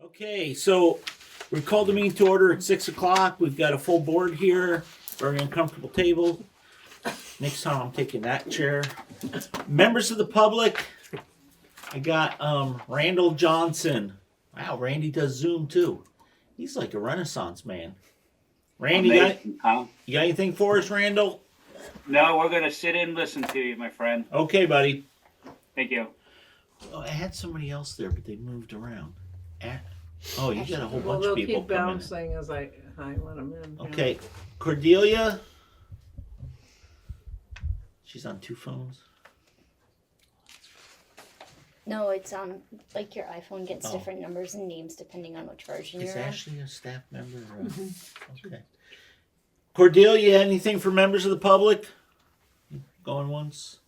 Okay, so we called the meeting to order at 6 o'clock. We've got a full board here, very uncomfortable table. Next time I'm taking that chair. Members of the public, I got Randall Johnson. Wow, Randy does Zoom too. He's like a Renaissance man. Randy, Amazing, huh? you got anything for us, Randall? No, we're going to sit and listen to you, my friend. Okay, buddy. Thank you. Oh, I had somebody else there, but they moved around. Oh, you got a whole bunch they'll of people keep coming in. bouncing as I let them in. yeah. Okay, Cordelia. She's on two phones. No, it's like your iPhone gets Oh. different numbers and names depending on which version Is you're on. Ashley a staff member? Okay. Cordelia, anything for members of the public? Going once,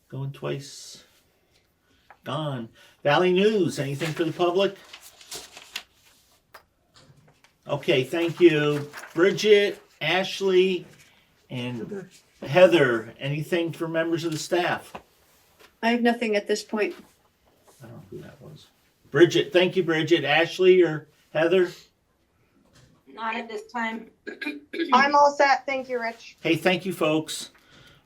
going twice, gone. Valley News, anything for the public? Okay, thank you. Bridget, Ashley, and Heather, anything for members of the staff? I have nothing at this point. I don't know who that was. Bridget, thank you, Bridget. Ashley or Heather? Not at this time. I'm all set. Thank you, Rich. Hey, thank you, folks.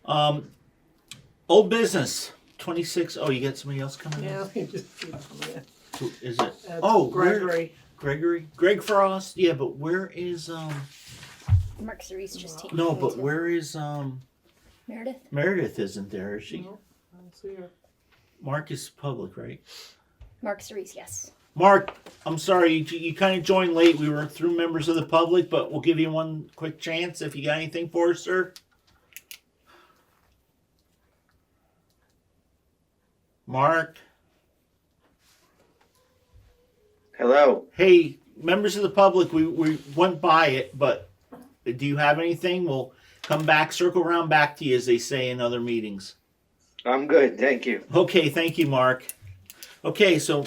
Old business, 26. Oh, you got somebody else coming Yeah, in? we just keep coming in. Who is it? That's Oh, where- Gregory. Gregory? Greg Frost? Yeah, but where is, Mark Cerise just taking no, me but to where is, Meredith. Meredith isn't there, is she? No, I don't see her. Mark is public, right? Mark Cerise, yes. Mark, I'm sorry, you kind of joined late. We were through members of the public, but we'll give you one quick chance if you got anything for us, sir. Mark? Hello. Hey, members of the public, we went by it, but do you have anything? We'll come back, circle around back to you, as they say in other meetings. I'm good, thank you. Okay, thank you, Mark. Okay, so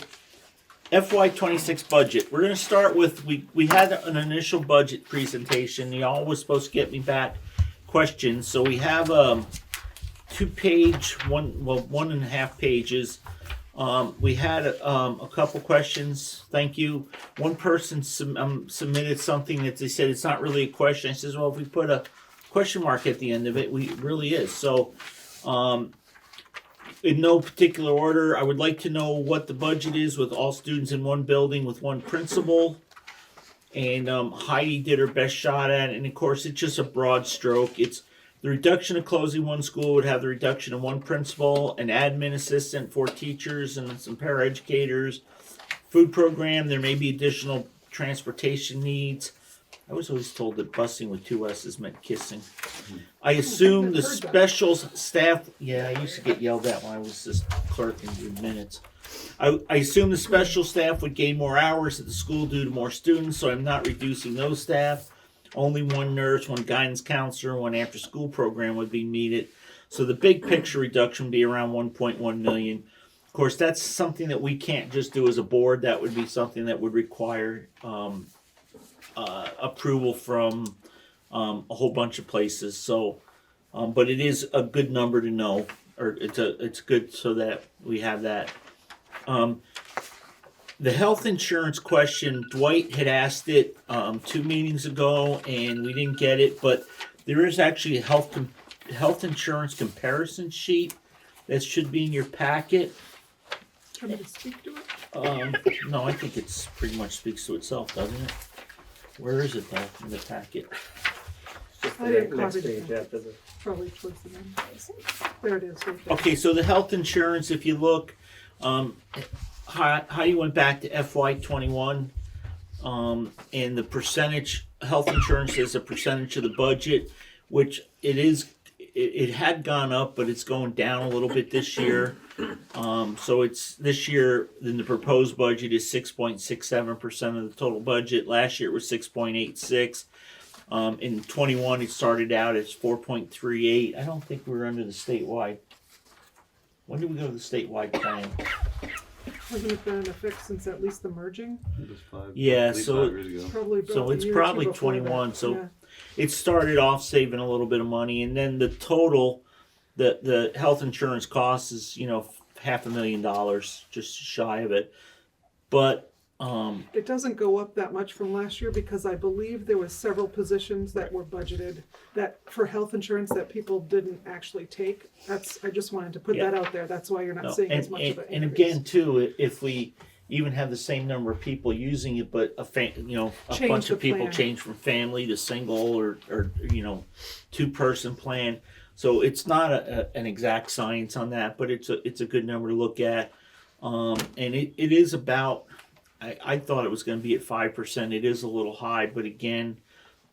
FY26 budget. We're going to start with, we had an initial budget presentation. Y'all was supposed to get me back questions. So we have 2-page, 1.5 pages. We had a couple questions. Thank you. One person submitted something that they said it's not really a question. I says, well, if we put a question mark at the end of it, it really is. So in no particular order, I would like to know what the budget is with all students in one building with one principal. And Heidi did her best shot at it. And of course, it's just a broad stroke. It's the reduction of closing one school would have the reduction of one principal, an admin assistant, 4 teachers, and some paraeducators. Food program, there may be additional transportation needs. I was always told that busing with 2 S's meant kissing. I assume the special staff, yeah, I used to get yelled at when I was just clerking in minutes. I assume the special staff would gain more hours at the school due to more students, so I'm not reducing those staff. Only 1 nurse, 1 guidance counselor, 1 after-school program would be needed. So the big picture reduction would be around 1.1 million. Of course, that's something that we can't just do as a board. That would be something that would require approval from a whole bunch of places. So, but it is a good number to know, or it's good so that we have that. The health insurance question, Dwight had asked it 2 meetings ago, and we didn't get it. But there is actually a health insurance comparison sheet that should be in your packet. Can we speak to it? No, I think it's pretty much speaks to itself, doesn't it? Where is it though in the packet? Just I didn't the next copy it. page after the. Probably towards the end. There it is. Right there. Okay, so the health insurance, if you look, how you went back to FY21, and the percentage health insurance is a percentage of the budget, which it had gone up, but it's going down a little bit this year. So it's this year, then the proposed budget is 6.67% of the total budget. Last year it was 6.86. In 21 it started out as 4.38. I don't think we were under the statewide. When did we go to the statewide plan? Hasn't it been in effect since at least the merging? Yeah, so Probably. about so a it's year or two probably before that. 21. So Yeah. it started off saving a little bit of money, and then the total, the health insurance cost is $500,000, just shy of it. But It doesn't go up that much from last year because I believe there was several positions that were budgeted that for health insurance that people didn't actually take. I just wanted to put Yeah. that out there. That's why you're not no, seeing as much of an and increase. again too, if we even have the same number of people using it, but a Change bunch of the people plan. change from family to single or 2-person plan. So it's not an exact science on that, but it's a good number to look at. And it is about, I thought it was going to be at 5%. It is a little high, but again,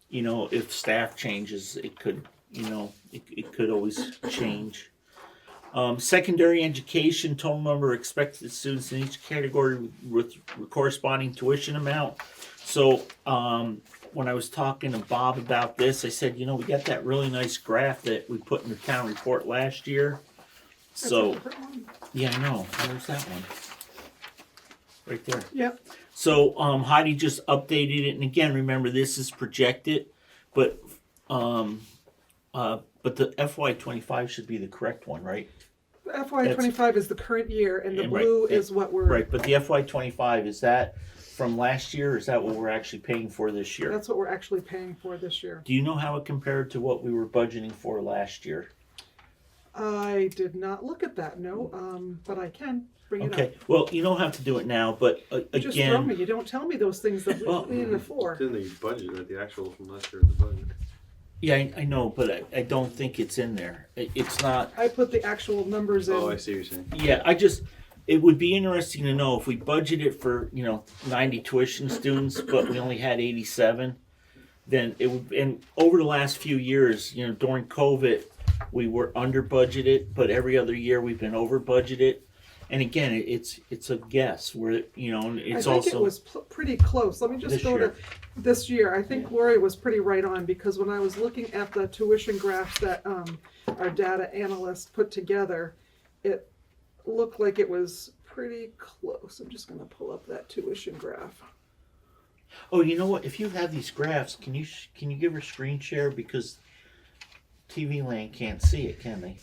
if staff changes, it could, it could always change. Secondary education, total number of expected students in each category with corresponding tuition amount. So when I was talking to Bob about this, I said, we got that really nice graph that we put in the town report last year. That's So a different one. yeah, I know. Where's that one? Right there. Yep. So Heidi just updated it, and again, remember this is projected, but the FY25 should be the correct one, right? The FY25 is the current year, and the And right, blue and- is what we're. Right, but the FY25, is that from last year, or is that what we're actually paying for this year? That's what we're actually paying for this year. Do you know how it compared to what we were budgeting for last year? I did not look at that, no, but I can bring it Okay, up. well, you don't have to do it now, but You just throw again, me. You don't tell me those things that Well- we needed it for. It's in the budget, right? The actual from last year in the budget. yeah, I know, but I don't think it's in there. It's not. I put the actual numbers in. Oh, I see what you're saying. Yeah, it would be interesting to know if we budgeted for, 90 tuition students, but we only had 87, then it would, and over the last few years, during COVID, we were under budgeted, but every other year we've been over budgeted. And again, it's a guess where, and it's I think also. it was pretty close. Let me just This go year. to this year. I think Lori was pretty right on because when I was looking at the tuition graphs that our data analyst put together, it looked like it was pretty close. I'm just going to pull up that tuition graph. Oh, you know what? If you have these graphs, can you give her screen share, because TV Land can't see it, can they?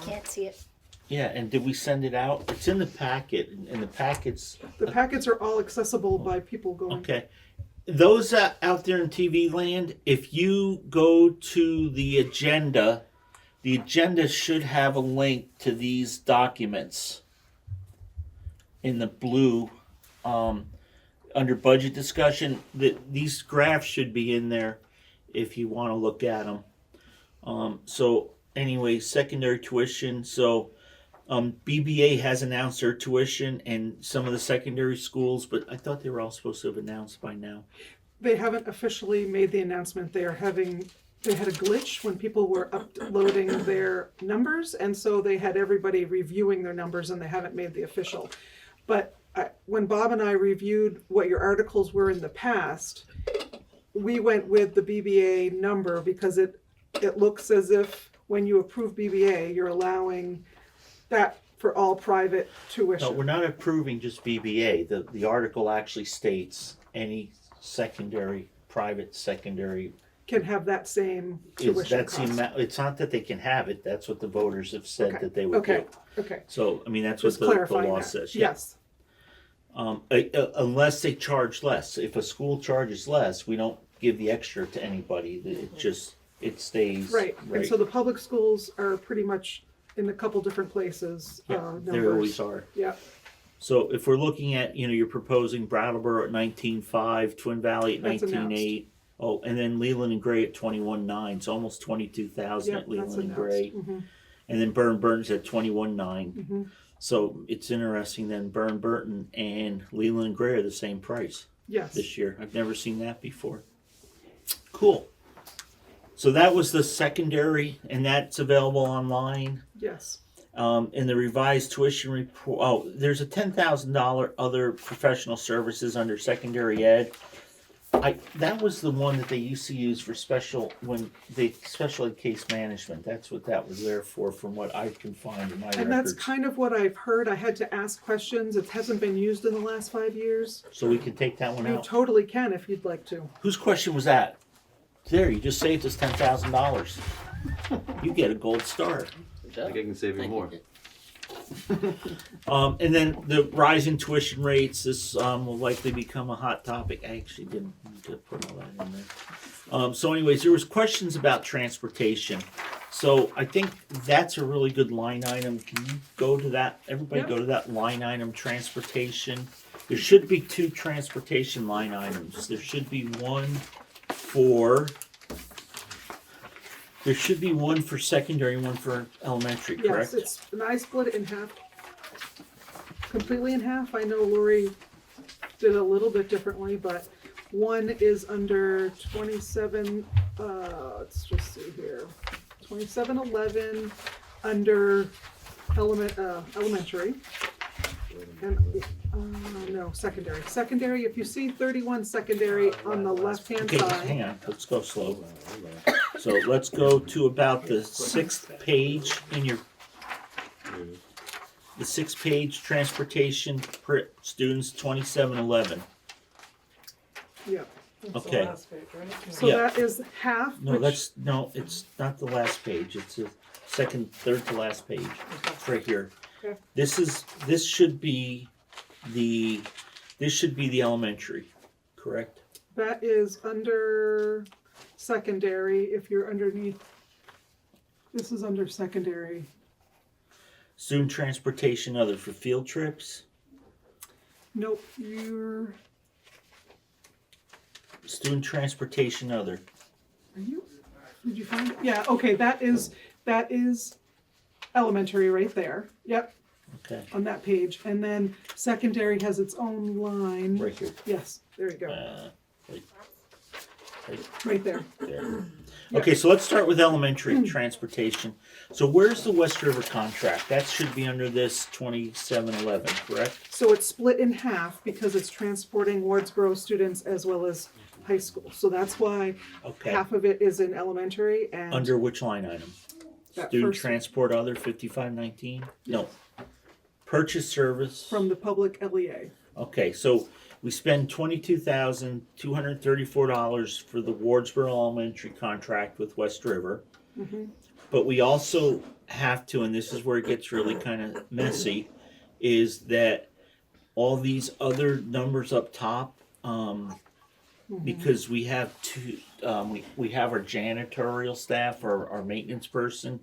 Can't see it. Yeah, and did we send it out? It's in the packet, and the packets. The packets are all accessible by people going. Okay, those out there in TV Land, if you go to the agenda should have a link to these documents in the blue, under budget discussion. These graphs should be in there if you want to look at them. So anyway, secondary tuition. So BBA has announced their tuition and some of the secondary schools, but I thought they were all supposed to have announced by now. They haven't officially made the announcement. They had a glitch when people were uploading their numbers, and so they had everybody reviewing their numbers, and they haven't made the official. But when Bob and I reviewed what your articles were in the past, we went with the BBA number because it looks as if when you approve BBA, you're allowing that for all private tuition. No, we're not approving just BBA. The article actually states any private secondary. Can have that same tuition That's the cost. amount. It's not that they can have it. That's what the voters have said that they would Okay, do. okay. So I mean, that's Just what the clarifying law that. says. Yeah. Yes. Unless they charge less. If a school charges less, we don't give the extra to anybody. It stays. Right, and so the public schools are pretty much in a couple different places, They numbers. always are. Yeah, So if we're looking at, you're proposing Brattleboro at 19.5, Twin Valley at That's 19.8. Oh, and then Leland and Gray at 21.9. So almost 22,000 yeah, at that's Leland and announced. Gray. Mhm. And then Burns at 21.9. Mhm. So it's interesting then Burton and Leland and Gray are the same price Yes, this year. I've never seen that before. Cool. So that was the secondary, and that's available online. yes. In the revised tuition report, there's a $10,000 other professional services under secondary ed. That was the one that they used to use for special ed case management. That's what that was there for, from what I can find in my And that's records. kind of what I've heard. I had to ask questions. It hasn't been used in the last 5 years. So we can take that one You out. totally can if you'd like to. Whose question was that? There, you just saved us $10,000. You get a gold star. I think I can save you more. And then the rise in tuition rates, this will likely become a hot topic. I actually didn't need to put all that in there. So anyways, there was questions about transportation. So I think that's a really good line item. Can you go to that? Everybody Yep. go to that line item, transportation. There should be 2 transportation line items. There should be one for secondary and one for elementary, correct? Yes, it's, and I split it in half, completely in half. I know Lori did a little bit differently, but one is under 27, let's just see here, 2711 under elementary. And, no, secondary. Secondary, if you see 31 secondary on the left-hand Okay, side. hang on, let's go slow. So let's go to about the 6th page in your, the 6th page, transportation per students, 2711. Yeah. Okay. So Yeah. that is half, No, which, no, it's not the last page, it's the third to last page. It's right here. Okay. This should be the elementary, correct? that is under secondary, if you're underneath. This is under secondary. Student transportation other for field trips, Nope, you're, student transportation other. are you, did you find it? Yeah, okay, that is elementary right there. Yep, Okay, on that page. And then secondary has its own line. right here. Yes, there you go, Right right there. there. Okay, so let's start with elementary transportation. So where's the West River contract? That should be under this 2711, correct? So it's split in half because it's transporting Wardsboro students as well as high school. So that's why Okay. half of it is in elementary and. Under which line item? That Student first- transport other 5519? No. Purchase service. From the public LEA. Okay, so we spend $22,234 for the Wardsboro Elementary contract with West River. But we also have to, and this is where it gets really kind of messy, is that all these other numbers up top, because we have we have our janitorial staff, our maintenance person,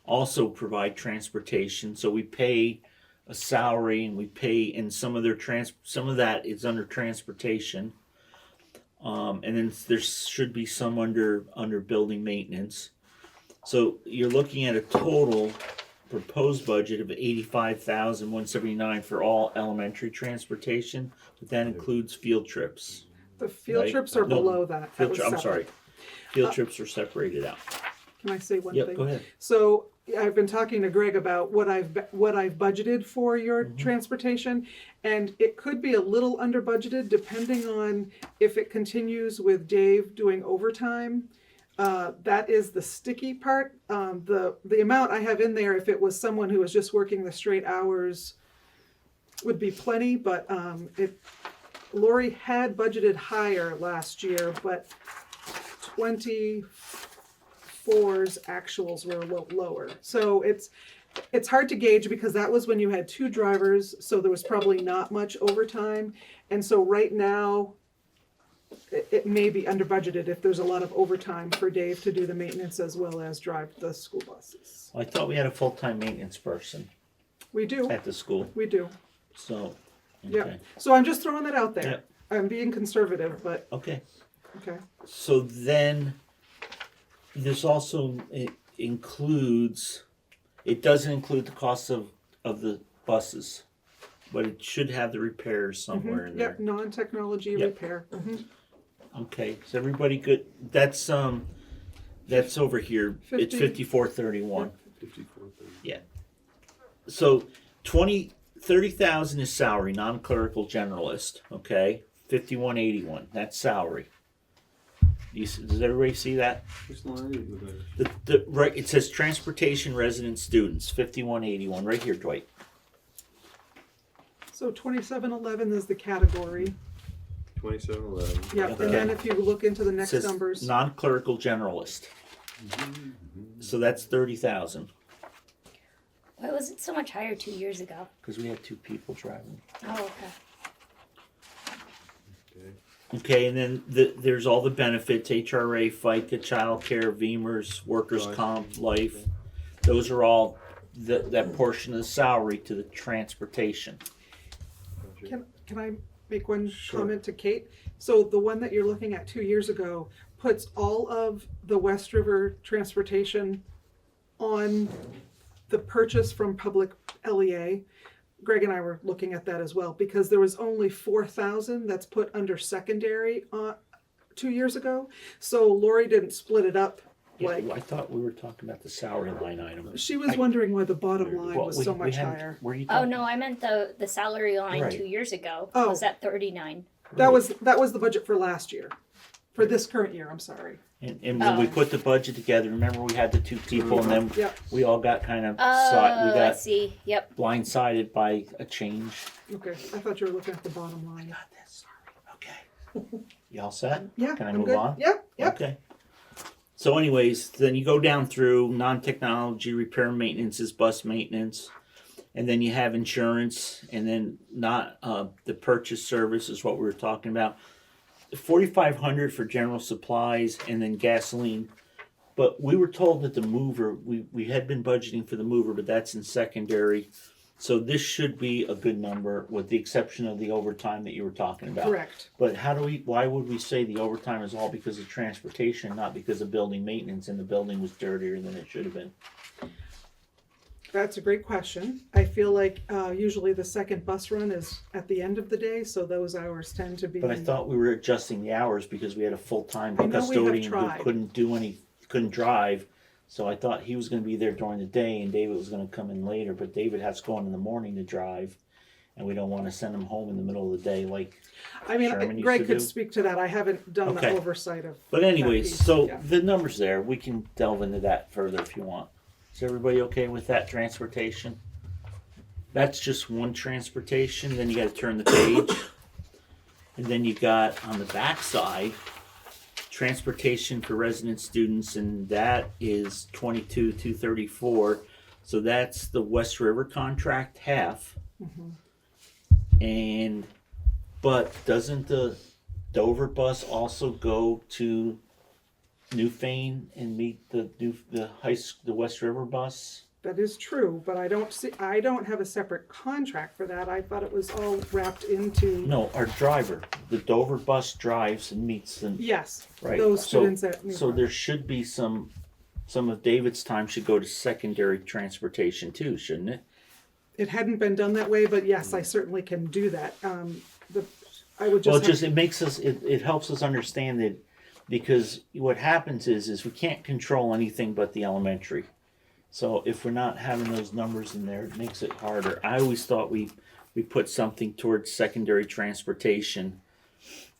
also provide transportation. So we pay a salary, and we pay, and some of that is under transportation, and then there should be some under building maintenance. So you're looking at a total proposed budget of $85,179 for all elementary transportation, but that includes field trips. The field Right. trips are No, below that. That was I'm separate. sorry, field trips are separated out. Can I say one Yep, thing? go ahead. So I've been talking to Greg about what I've budgeted for your transportation, and it could be a little under budgeted depending on if it continues with Dave doing overtime. That is the sticky part. The amount I have in there, if it was someone who was just working the straight hours, would be plenty. But Lori had budgeted higher last year, but 24's actuals were a little lower. So it's hard to gauge because that was when you had 2 drivers, so there was probably not much overtime. And so right now, it may be under budgeted if there's a lot of overtime for Dave to do the maintenance as well as drive the school buses. I thought we had a full-time maintenance person We do, at the school, we do. so, Yeah. okay. So I'm just throwing that out there. Yep. I'm being conservative, but Okay. okay. So then, this also includes, it doesn't include the cost of the buses, but it should have the repairs somewhere in there. Yep, non-technology Yep. repair. Okay, is everybody good? That's over here. It's 50. 5431. 5430. Yeah. So 30,000 is salary, non-clerical generalist. Okay, 5181. That's salary. Does everybody see that? Which line is it? The right. It says transportation resident students 5181 right here, Dwight. So 2711 is the category. 2711. Yep, Okay. and then if you look into the It next says numbers, non-clerical generalist. So that's 30,000. Why was it so much higher 2 years ago? because we had two people driving. Oh, okay. Okay, and then there's all the benefits: HRA, FICA, childcare, VEMR's, workers' Life. comp, life. Those are all that portion of the salary to the transportation. Can I make one Sure. comment to Kate? So the one that you're looking at 2 years ago puts all of the West River transportation on the purchase from public LEA. Greg and I were looking at that as well, because there was only 4,000 that's put under secondary 2 years ago. So Lori didn't split it up. Yeah, Like, I thought we were talking about the salary line item. she was wondering why the bottom line Well, was we- so we much hadn't- higher. Were you Oh talking? no, I meant the salary line Right. 2 years ago Oh. was at 39. That was the budget for last year, for this current year. I'm sorry. And when we Oh. put the budget together, remember we had the two people, and then Yep. we all got kind of Oh, we I got see. Yep. blindsided by a change. Okay, I thought you were looking at the bottom line. Got this. Sorry. Okay. You all set? Yeah, Can I I'm move good. on? Yep. Okay. So anyways, then you go down through non-technology, repair and maintenance is bus maintenance. And then you have insurance, and then not the purchase service is what we were talking about. 4,500 for general supplies, and then gasoline. But we were told that the mover, we had been budgeting for the mover, but that's in secondary. So this should be a good number, with the exception of the overtime that you were talking about. Correct. But why would we say the overtime is all because of transportation, not because of building maintenance, and the building was dirtier than it should have been? That's a great question. I feel like usually the second bus run is at the end of the day, so those hours tend to be. But I thought we were adjusting the hours because we had a full-time I know we have custodian tried. who couldn't drive. So I thought he was gonna be there during the day and David was gonna come in later, but David has to go in the morning to drive. And we don't wanna send him home in the middle of the day like, I mean, Sherman used Greg to could do. speak to that. I haven't done the Okay. oversight of. but anyways, piece, so yeah. the number's there. We can delve into that further if you want. Is everybody okay with that transportation? That's just one transportation, then you gotta turn the page. And then you got on the back side, transportation for resident students, and that is 22,234. So that's the West River contract half. And but doesn't the Dover bus also go to Newfane and meet the West River bus? That is true, but I don't have a separate contract for that. I thought it was all wrapped into. No, our driver, the Dover bus drives and meets them. Yes, Right. those So- students at. So there should be some of David's time should go to secondary transportation too, shouldn't it? It hadn't been done that way, but yes, I certainly can do that. I would Well, just. it makes us, it helps us understand that, because what happens is we can't control anything but the elementary. So if we're not having those numbers in there, it makes it harder. I always thought we put something towards secondary transportation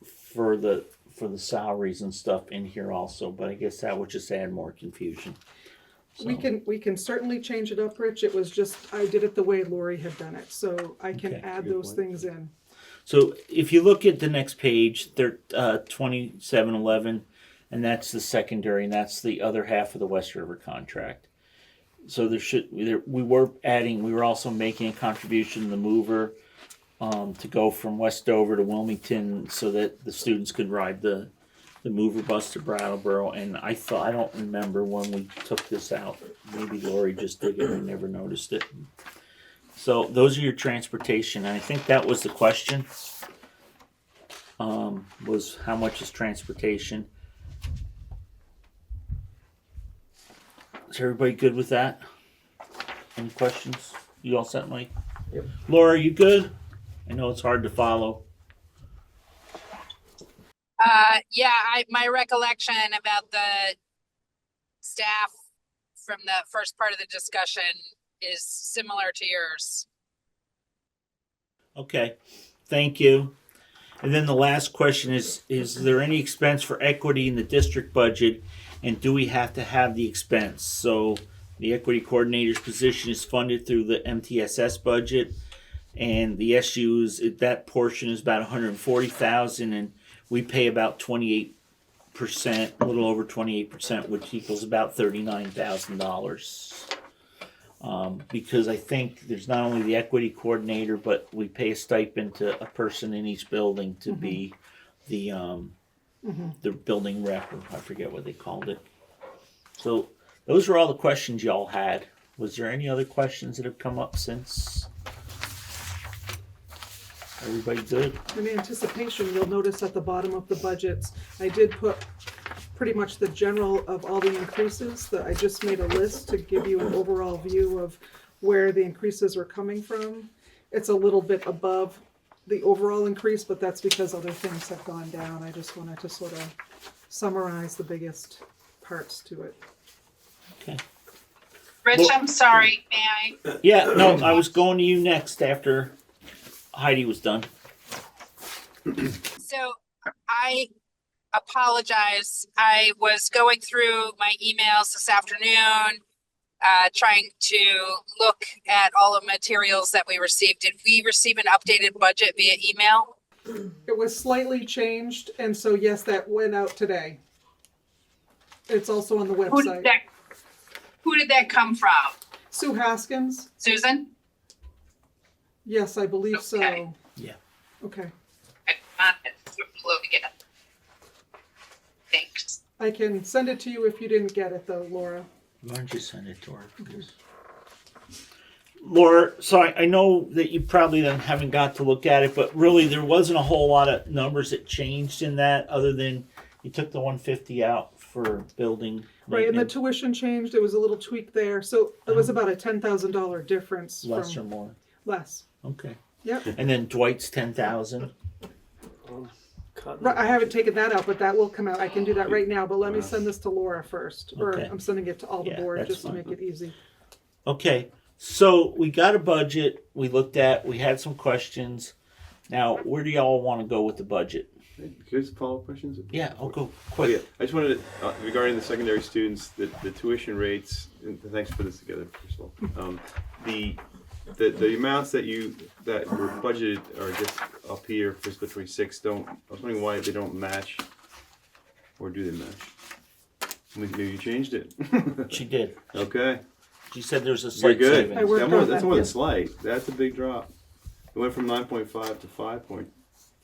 for the salaries and stuff in here also, but I guess that would just add more confusion. We can certainly change it up, Rich. It was just, I did it the way Lori had done it, so I can Okay, add good those point. things in. So if you look at the next page, 2711, and that's the secondary, and that's the other half of the West River contract. So we were also making a contribution to the mover to go from Westover to Wilmington so that the students could ride the mover bus to Brattleboro. And I don't remember when we took this out. Maybe Lori just did it and never noticed it. So those are your transportation, and I think that was the question. Was how much is transportation? Is everybody good with that? Any questions? You all set, Mike? Yep. Laura, you good? I know it's hard to follow. Yeah, my recollection about the staff from the first part of the discussion is similar to yours. Okay, thank you. And then the last question is there any expense for equity in the district budget, and do we have to have the expense? So the equity coordinator's position is funded through the MTSS budget, and the SU's, that portion is about $140,000, and we pay about 28%, a little over 28%, which equals about $39,000. Because I think there's not only the equity coordinator, but we pay a stipend to a person in each building to be the building rep, or I forget what they called it. So those were all the questions y'all had. Was there any other questions that have come up since? Everybody good? In anticipation, you'll notice at the bottom of the budgets, I did put pretty much the general of all the increases. That I just made a list to give you an overall view of where the increases are coming from. It's a little bit above the overall increase, but that's because other things have gone down. I just wanted to sort of summarize the biggest parts to it. Okay. Rich, Well- I'm sorry, may I? Yeah, no, I was going to you next after Heidi was done. So I apologize. I was going through my emails this afternoon, trying to look at all the materials that we received. Did we receive an updated budget via email? It was slightly changed, and so yes, that went out today. It's also on the Who website. did that come from? Sue Haskins? Susan? Yes, I believe Okay. so. Yeah. Okay. Thanks. I can send it to you if you didn't get it though, Laura. Why don't you send it to her? Because... Laura, so I know that you probably then haven't got to look at it, but really there wasn't a whole lot of numbers that changed in that, other than you took the 150 out for building. Right, and the maintenance. tuition changed. It was a little tweak there. So it was about a $10,000 difference. Less or from more. less. Okay. Yep. And then Dwight's 10,000. Right, I haven't taken that out, but that will come out. I can do that right now, but let me send this to Laura first. Or Okay. I'm sending it to all the Yeah, board that's just to fine. make it easy. Okay, so we got a budget. We looked at. We had some questions. Now, where do y'all want to go with the budget? Here's follow-up questions. Yeah, I'll go Oh, quick. yeah. I just wanted to, regarding the secondary students, the tuition rates, and thanks for this together, first of all. The amounts that were budgeted are just up here, fiscal 26, I was wondering why they don't match, or do they match? Maybe you changed it. She did. Okay. She said there's a You're slight good. savings. I worked on That's that, more than yeah. slight. That's a big drop. It went from 9.5 to 5.5%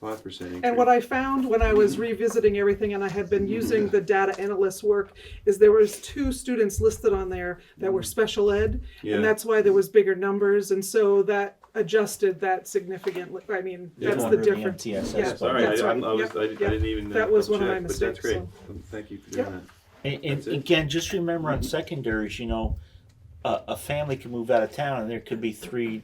increase. And what I found when I was revisiting everything, and I had been using the data analyst work, is there was 2 students listed on there that were special ed, Yeah. and that's why there was bigger numbers, and so that adjusted that significantly. I mean, Yeah. that's the Under the difference. MTSS Yeah, budget. Sorry, that's I right. didn't Yep. even. That was one of my check, but that's mistakes, great. Thank you for doing Yep. that. And That's it. again, just remember on secondaries, you know, a family can move out of town, and there could be three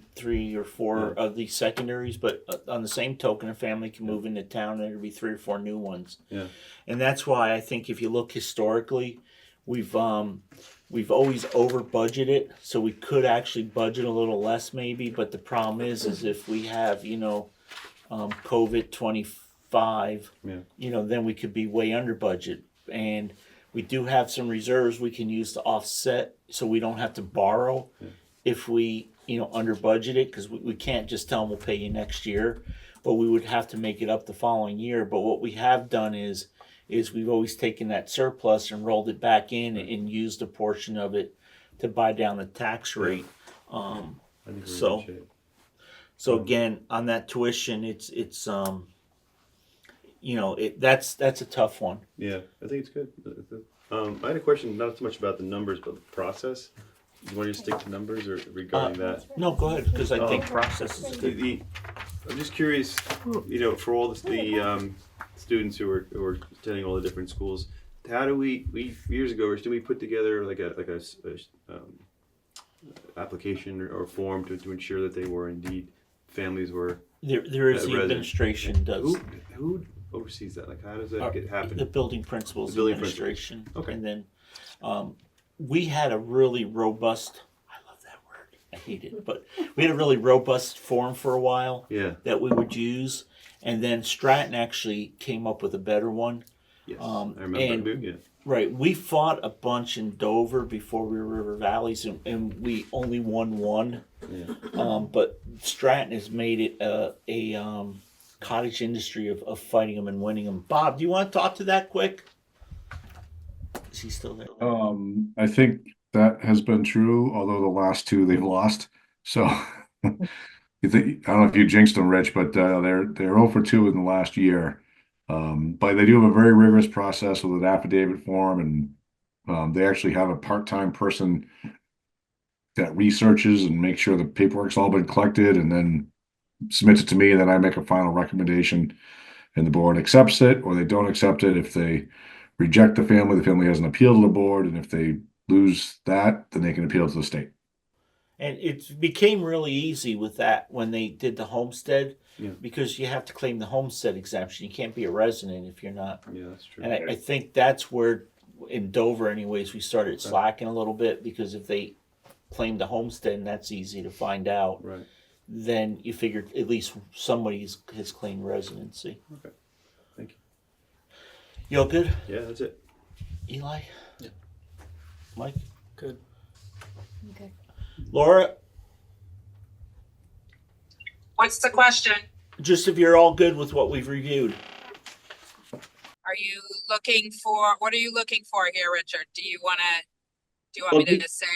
or four of these secondaries. But on the same token, a family can move into town, and there could be 3 or 4 new ones. Yeah. And that's why I think if you look historically, we've always over budgeted, so we could actually budget a little less maybe. But the problem is if we have COVID 25, then we could be way under budget. And we do have some reserves we can use to offset, so we don't have to borrow if we, under budget it, because we can't just tell them we'll pay you next year, but we would have to make it up the following year. But what we have done is we've always taken that surplus and rolled it back in and used a portion of it to buy down the tax rate. I think we're So- in good shape. So again, on that tuition, it's that's a tough one. Yeah, I think it's good. I had a question, not so much about the numbers, but the process. Do you want to just stick to numbers or regarding that? No, go ahead, because I think process is good. I'm just curious, for all the students who are attending all the different schools, how do we years ago, did we put together like a application or form to ensure that they were indeed families were There is the resident? administration does. Who oversees that? Like, how does that get happen? The building principals The building administration. principals. Okay. And then we had a really robust, I love that word, I hate it, but we had a really robust form for a while Yeah. that we would use. And then Stratton actually came up with a better one. Yes. I I remember. and- Yeah. Right. We fought a bunch in Dover before we were River Valleys, and we only won one. Yeah. But Stratton has made it a cottage industry of fighting them and winning them. Bob, do you want to talk to that quick? Is he still there? I think that has been true, although the last two they've lost. So you think, I don't know if you jinxed them, Rich, but they're 0 for 2 in the last year. But they do have a very rigorous process with an affidavit form, and they actually have a part-time person that researches and makes sure the paperwork's all been collected and then submits it to me, and then I make a final recommendation, and the board accepts it or they don't accept it. If they reject the family has an appeal to the board, and if they lose that, then they can appeal to the state. And it became really easy with that when they did the homestead, Yeah. because you have to claim the homestead exemption. You can't be a resident if you're not. Yeah, that's true. And I think that's where, in Dover anyways, we started slacking a little bit, because if they claim the homestead, and that's easy to find out, Right. then you figured at least somebody has claimed residency. Okay. Thank you. You all good? Yeah, that's it. Eli? Yeah. Mike? Good. Okay. Laura? What's the question? Just if you're all good with what we've reviewed. Are you looking for, what are you looking for here, Richard? Do you want Well, me to say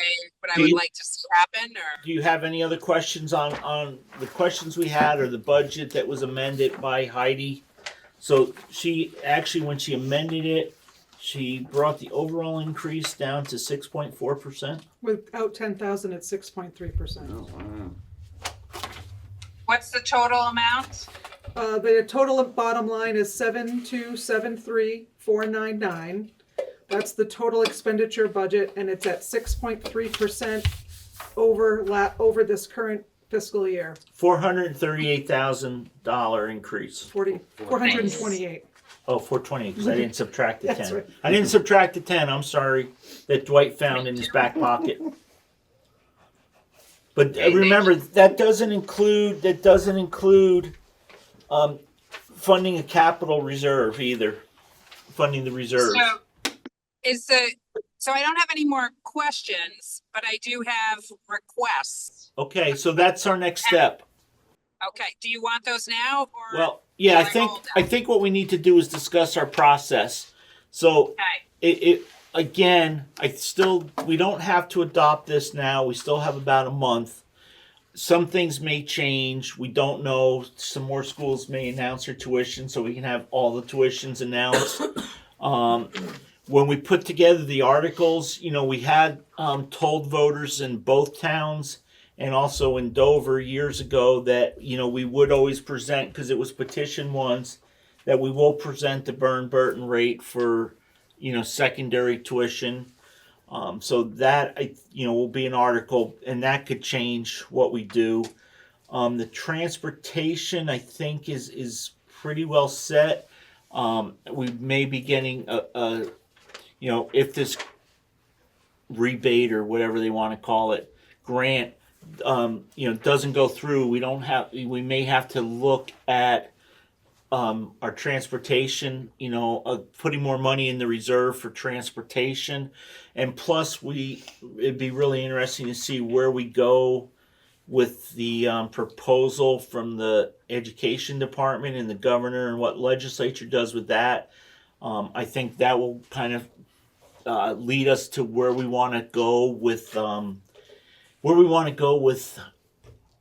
what I do would you- like to see happen, or? Do you have any other questions on the questions we had, or the budget that was amended by Heidi? So she actually, when she amended it, she brought the overall increase down to 6.4%. Without 10,000, it's 6.3%. Oh, wow. What's the total amount? The total bottom line is 7,273,499. That's the total expenditure budget, and it's at 6.3% over this current fiscal year. $438,000 increase. 428. Oh, 428, because I didn't subtract the 10. That's right. I didn't subtract the 10, I'm sorry, that Dwight found in his back pocket. But remember, that doesn't include funding a capital reserve either. Funding the reserve. So I don't have any more questions, but I do have requests. Okay, so that's our next step. Okay, do you want those now, or? Well, yeah, I Can I hold think what we need to do is discuss our process. So Okay, we don't have to adopt this now. We still have about a month. Some things may change. We don't know. Some more schools may announce their tuition, so we can have all the tuitions announced. When we put together the articles, we had told voters in both towns and also in Dover years ago that, we would always present, because it was petition once, that we will present the Byrne-Burton rate for, secondary tuition. So that, will be an article, and that could change what we do. The transportation, I think, is pretty well set. We may be getting if this rebate or whatever they want to call it, grant, doesn't go through, we may have to look at our transportation, putting more money in the reserve for transportation. And plus it'd be really interesting to see where we go with the proposal from the education department and the governor, and what legislature does with that. I think that will kind of lead us to where we want to go with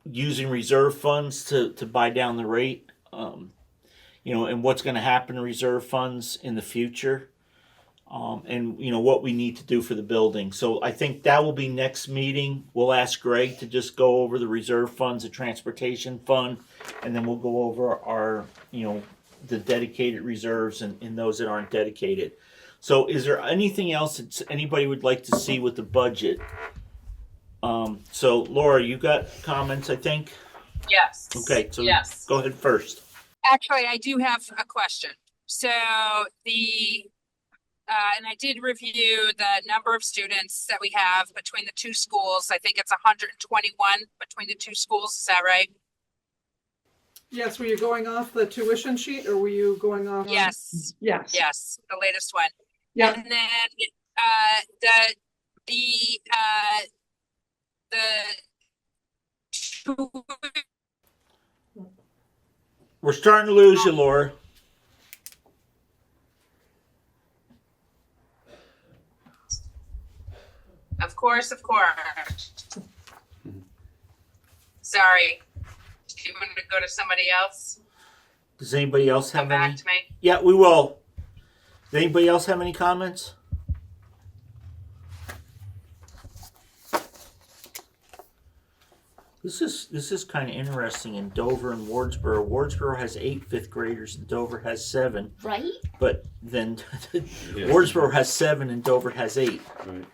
using reserve funds to buy down the rate, and what's going to happen to reserve funds in the future, and what we need to do for the building. So I think that will be next meeting. We'll ask Greg to just go over the reserve funds, the transportation fund, and then we'll go over our the dedicated reserves and those that aren't dedicated. So is there anything else that anybody would like to see with the budget? So Laura, you got comments, I think? yes. Okay, so Yes. go ahead first. Actually, I do have a question. So and I did review the number of students that we have between the two schools. I think it's 121 between the two schools. Is that right? Yes, were you going off the tuition sheet, or were you going off? Yes. Yes. Yes, the latest one. Yeah. And then We're starting to lose you, Laura. Of course. Sorry. Do you want to go to somebody else? Does anybody else Come have any? back to me. Yeah, we will. Does anybody else have any comments? This is kind of interesting in Dover and Wardsboro. Wardsboro has 8 fifth graders and Dover has 7. Right? But then Yeah. Wardsboro has 7 and Dover has 8. Right.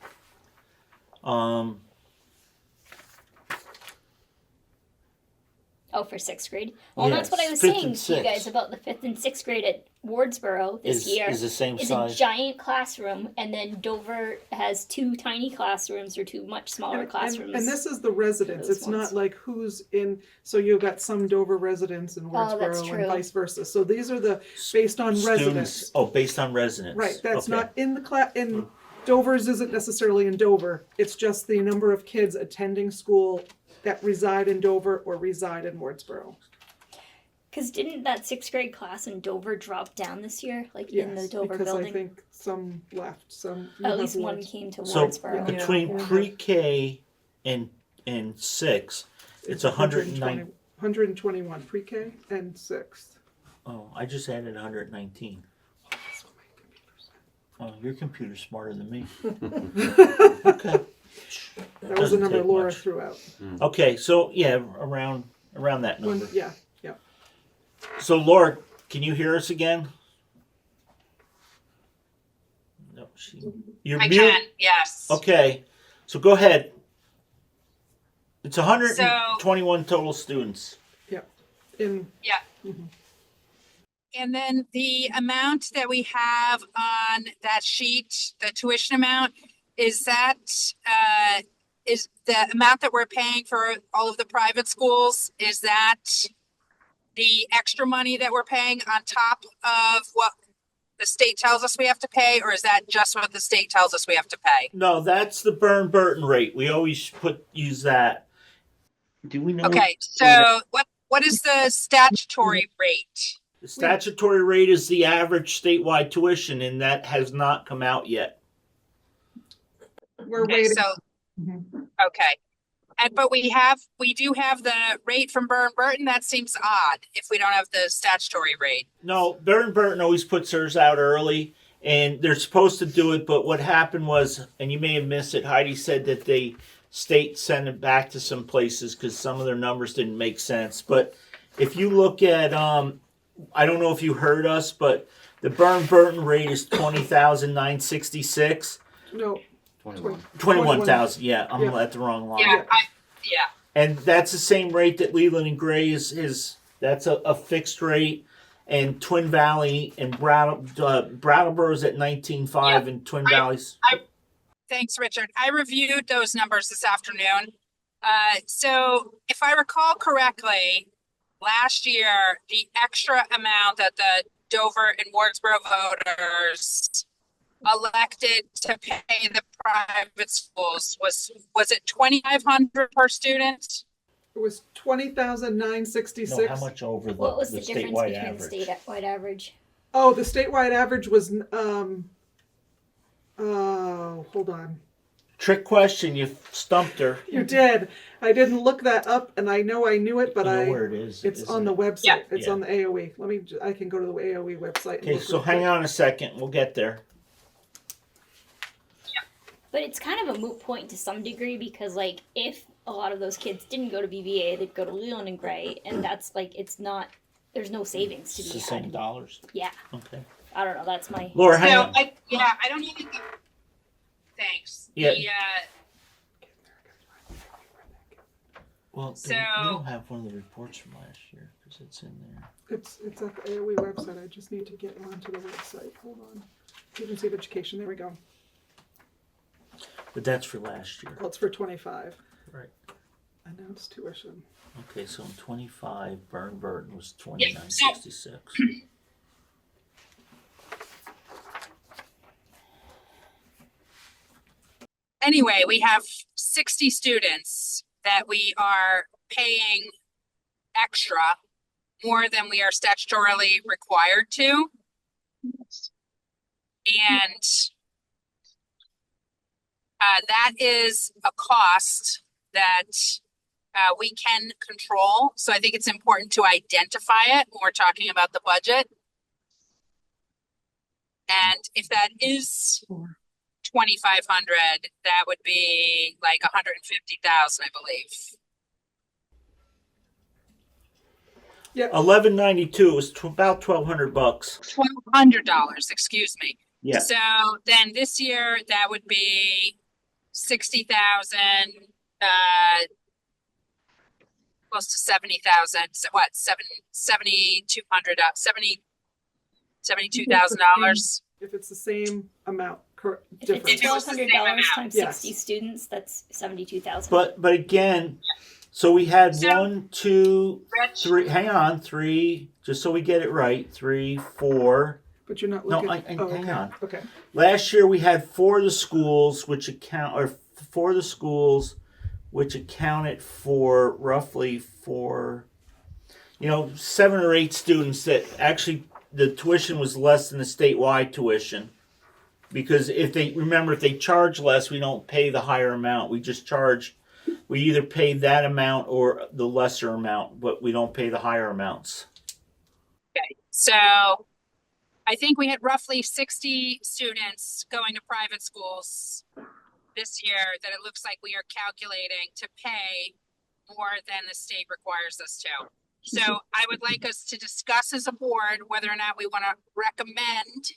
Oh, for 6th grade. Well, Yes, that's what I was 5th saying and to you guys 6th. about the 5th and 6th grade at Wardsboro this year. Is the same Is size. a giant classroom, and then Dover has 2 tiny classrooms or 2 much smaller classrooms. And this is the residents. Those It's ones. not like who's in. So you've got some Dover residents in Oh, that's Wardsboro true. and vice versa. So these are the based on residents. Students. Oh, based on residents. Right. That's Okay. not in the class. In Dover's isn't necessarily in Dover. It's just the number of kids attending school that reside in Dover or reside in Wardsboro. Because didn't that 6th grade class in Dover drop down this year, like in the Yes, Dover because building? I think some left. Some you At have least one left. came to So Wardsboro. Yeah. between pre-K and 6, it's 109. 121 pre-K and 6th. Oh, I just added 119. Oh, your computer's smarter than me. Okay. That was the Doesn't number take Laura much. threw out. Okay, so yeah, around that number. Yeah. So Laura, can you hear us again? No, you're I mute. can, yes. Okay, so go ahead. It's 121 total students. In And then the amount that we have on that sheet, the tuition amount, is the amount that we're paying for all of the private schools, is that the extra money that we're paying on top of what the state tells us we have to pay, or is that just what the state tells us we have to pay? No, that's the Burton rate. We always use that. Do we know? Okay, so what is the statutory rate? The statutory rate is the average statewide tuition, and that has not come out yet. we're Okay, waiting. so, okay. But we do have the rate from Burton. That seems odd if we don't have the statutory rate. No, Burton always puts theirs out early, and they're supposed to do it, but what happened was, and you may have missed it, Heidi said that the state sent it back to some places because some of their numbers didn't make sense. But if you look at, I don't know if you heard us, but the Burton rate is 20,966. No. 21,000, yeah, I'm Yeah. at the wrong line. Yeah, And that's the same rate that Leland and Gray is that's a fixed rate. And Twin Valley and Brattleboro's at 19.5 and Twin Valley's. Thanks, Richard. I reviewed those numbers this afternoon. So if I recall correctly, last year, the extra amount that the Dover and Wardsboro voters elected to pay the private schools was it 2,500 per student? It was 20,966. No, how much over What was the the difference statewide between average? the statewide average? Oh, the statewide average was hold on. Trick question, you stumped her. You did. I didn't look that up, and I know I knew it, but You know where it is. it's isn't on the it? website. Yeah. It's on the AOE. I can go to the AOE website. And Okay, look so real hang quick. on a second. We'll get there. But it's kind of a moot point to some degree because, like, if a lot of those kids didn't go to BVA, they'd go to Leland and Gray, and that's like it's not. There's no savings to It's be the same had. dollars. Yeah, Okay. I don't know. That's my. Laura, hang So on. I don't even. Thanks. Yeah. So- Well, we don't have one of the reports from last year because it's in there. It's at the AOE website. I just need to get onto the website. Hold on. Agency of Education. There we go. But that's for last year. Well, it's for 25. Right. Announced tuition. Okay, so in 25, Burton was Yeah, so- 29.66. Anyway, we have 60 students that we are paying extra more than we are statutorily required to. And That is a cost that we can control. So I think it's important to identify it when we're talking about the budget. And if that is 2,500, that would be like 150,000, I believe. Yeah. $11.92. It was about $1,200. $1,200, excuse me. Yeah. So then this year that would be 60,000, close to 70,000. So what? $72,000. If it's the same amount, If difference. it's If it was the same $1,200 amount. times Yes. 60 students, that's 72,000. But again, so we had So- 1, 2, Rich? 3. Hang on, 3. Just so we get it right. 3, 4. But you're not No, looking. hang okay. on. Okay. Last year we had 4 of the schools, which accounted for roughly 7 or 8 students that actually the tuition was less than the statewide tuition. Because if they charge less, we don't pay the higher amount. We either pay that amount or the lesser amount, but we don't pay the higher amounts. Okay, so I think we had roughly 60 students going to private schools this year that it looks like we are calculating to pay more than the state requires us to. So I would like us to discuss as a board whether or not we want to recommend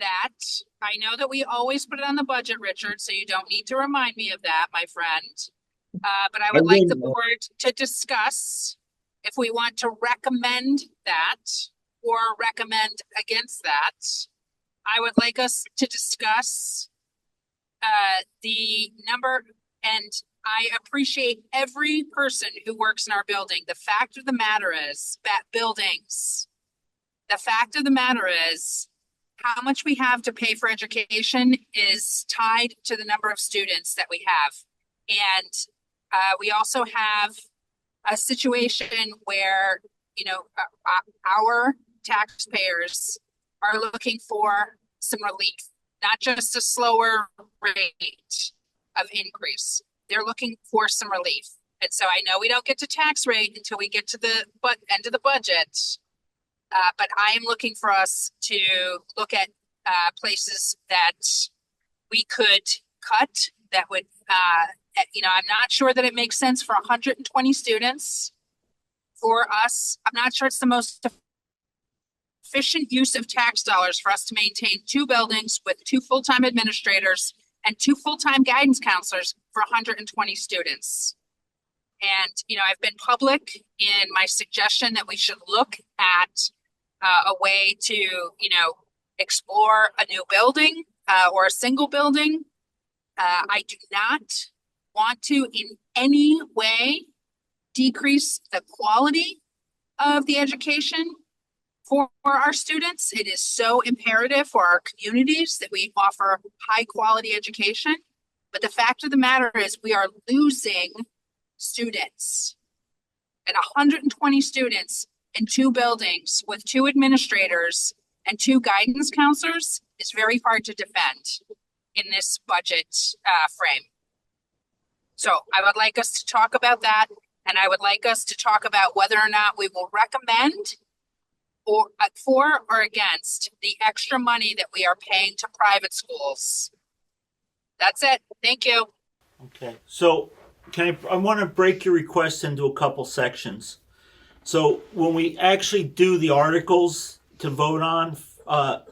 that. I know that we always put it on the budget, Richard, so you don't need to remind me of that, my friend. But I would like the board to discuss if we want to recommend that or recommend against that. I would like us to discuss the number, and I appreciate every person who works in our building. The fact of the matter is how much we have to pay for education is tied to the number of students that we have. And we also have a situation where, our taxpayers are looking for some relief, not just a slower rate of increase. They're looking for some relief. And so I know we don't get to tax rate until we get to the end of the budget. But I am looking for us to look at places that we could cut that would, I'm not sure that it makes sense for 120 students for us. I'm not sure it's the most efficient use of tax dollars for us to maintain 2 buildings with 2 full-time administrators and 2 full-time guidance counselors for 120 students. And, I've been public in my suggestion that we should look at a way to, explore a new building or a single building. I do not want to in any way decrease the quality of the education for our students. It is so imperative for our communities that we offer high quality education. But the fact of the matter is we are losing students, and 120 students in 2 buildings with 2 administrators and 2 guidance counselors is very hard to defend in this budget frame. So I would like us to talk about that, and I would like us to talk about whether or not we will recommend or for or against the extra money that we are paying to private schools. That's it. Thank you. Okay. So I want to break your request into a couple sections. So when we actually do the articles to vote on,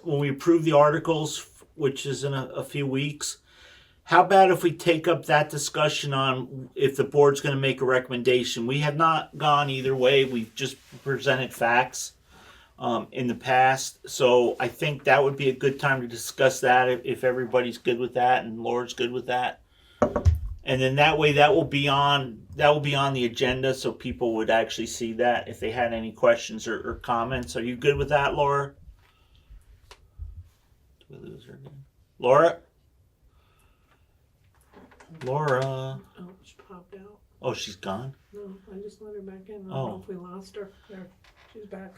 when we approve the articles, which is in a few weeks, how about if we take up that discussion on if the board's going to make a recommendation? We have not gone either way. We've just presented facts in the past. So I think that would be a good time to discuss that if everybody's good with that and Laura's good with that. And then that way that will be on the agenda, so people would actually see that if they had any questions or comments. Are you good with that, Laura? Did we lose her again? Laura? Oh, she popped out. Oh, she's gone? No, I just let her back in. I don't Oh. know if we lost her. There, she's back.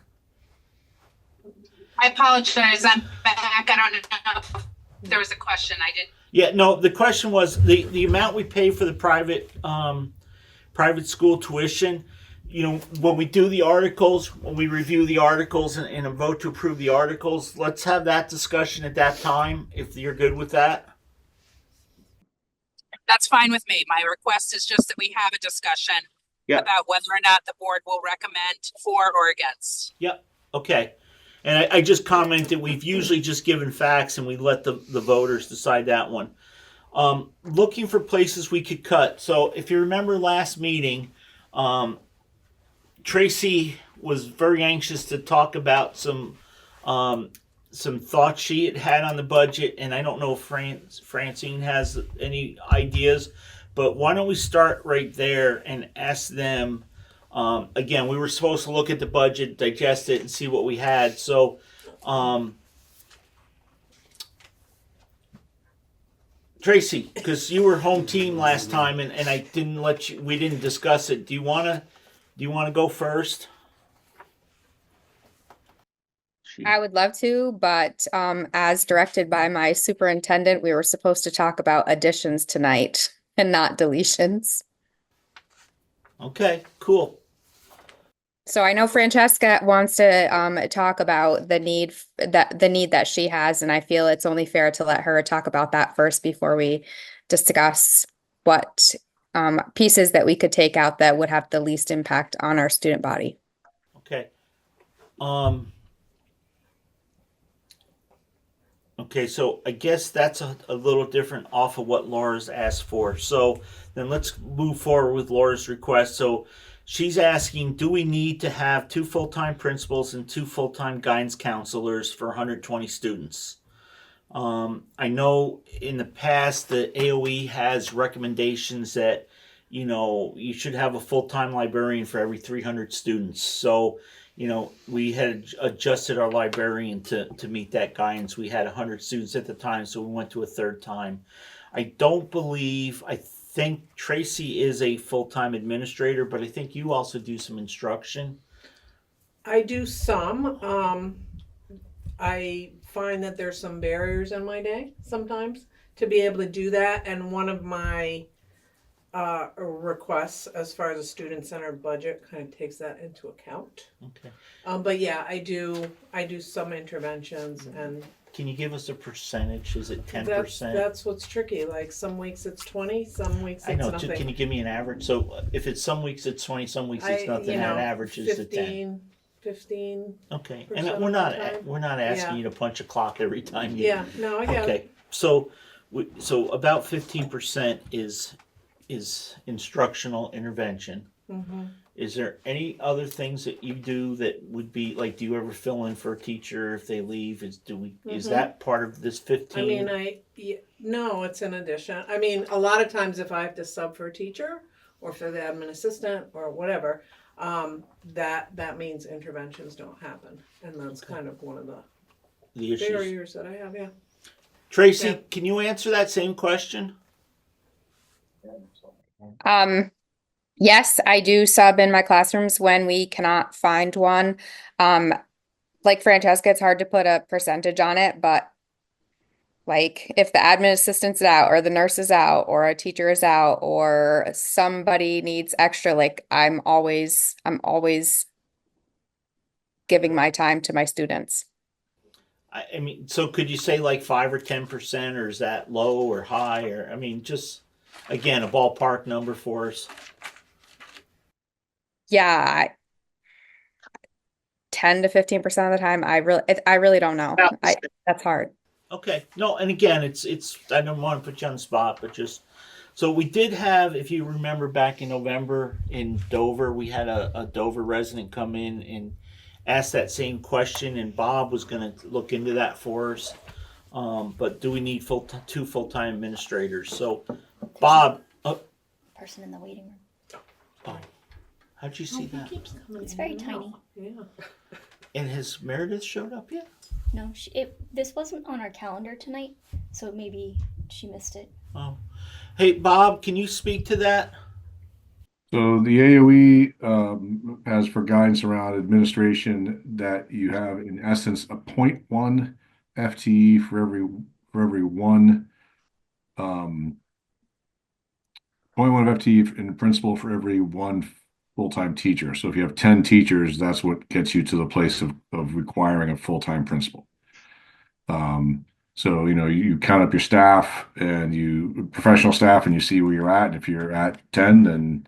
I apologize. I'm back. I don't know There was a question I did. Yeah, no, the question was the amount we pay for the private school tuition. You know, when we do the articles, when we review the articles and vote to approve the articles, let's have that discussion at that time, if you're good with that. That's fine with me. My request is just that we have a discussion Yeah. about whether or not the board will recommend for or against. Yep. Okay. And I just commented we've usually just given facts and we let the voters decide that one. Looking for places we could cut. So if you remember last meeting, Tracy was very anxious to talk about some thoughts she had on the budget, and I don't know if Francine has any ideas, but why don't we start right there and ask them. Again, we were supposed to look at the budget, digest it, and see what we had. So, Tracy, because you were home team last time, and I didn't let you. We didn't discuss it. Do you wanna go first? I would love to, but as directed by my superintendent, we were supposed to talk about additions tonight and not deletions. Okay, cool. So I know Francesca wants to talk about the need that she has, and I feel it's only fair to let her talk about that first before we discuss what pieces that we could take out that would have the least impact on our student body. Okay. Okay, so I guess that's a little different off of what Laura's asked for. So then let's move forward with Laura's request. So she's asking, do we need to have 2 full-time principals and 2 full-time guidance counselors for 120 students? I know in the past the AOE has recommendations that, you know, you should have a full-time librarian for every 300 students. So, you know, we had adjusted our librarian to meet that guidance. We had 100 students at the time, so we went to a third time. I think Tracy is a full-time administrator, but I think you also do some instruction. I do some. I find that there's some barriers in my day sometimes to be able to do that. And one of my requests as far as a student-centered budget kind of takes that into account. Okay. But yeah, I do some interventions. And can you give us a percentage? Is it 10%? That's what's tricky. Like some weeks it's 20, some weeks it's I know. nothing. Can you give me an average? So if it's some weeks it's 20, some weeks it's nothing. That average is 10. 15. Okay, and we're not asking you to punch a clock every time. No, I get it. Okay, so about 15% is instructional intervention. Mm-hmm. Is there any other things that you do that would be like? Do you ever fill in for a teacher if they leave? Is that part of this 15? I mean, no, it's in addition. I mean, a lot of times if I have to sub for a teacher or for the admin assistant or whatever, that means interventions don't happen, and that's kind of one of the issues. barriers that I have. Yeah. Tracy, can you answer that same question? Yes, I do sub in my classrooms when we cannot find one. Like Francesca, it's hard to put a percentage on it, but like if the admin assistant's out or the nurse is out or a teacher is out or somebody needs extra, like I'm always giving my time to my students. I mean, so could you say like 5 or 10%, or is that low or high? Or I mean, just again, a ballpark number for us. Yeah, 10 to 15% of the time. I really don't know. That's hard. Okay. No, and again, it's I don't want to put you on the spot, but just so we did have, if you remember back in November in Dover, we had a Dover resident come in and ask that same question, and Bob was going to look into that for us. But do we need 2 full-time administrators? So Bob, person in the waiting room. oh, how'd you see that? It's very tiny. Yeah. And has Meredith showed up yet? No, this wasn't on our calendar tonight, so maybe she missed it. Oh, hey Bob, can you speak to that? So the AOE has for guidance around administration that you have in essence a 0.1 FTE for for every one, 0.1 FTE in principal for every one full-time teacher. So if you have 10 teachers, that's what gets you to the place of requiring a full-time principal. So, you count up your staff and professional staff, and you see where you're at. And if you're at 10, then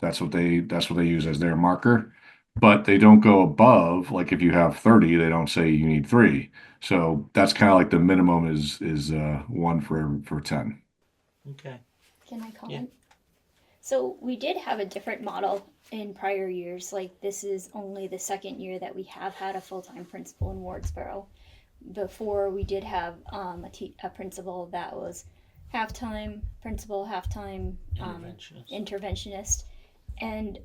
that's what they use as their marker. But they don't go above, like if you have 30, they don't say you need 3. So that's kind of like the minimum is 1 for 10. Okay. Can I comment? So we did have a different model in prior years. Like this is only the second year that we have had a full-time principal in Wardsboro. Before we did have a principal that was half-time principal, half-time interventionist. And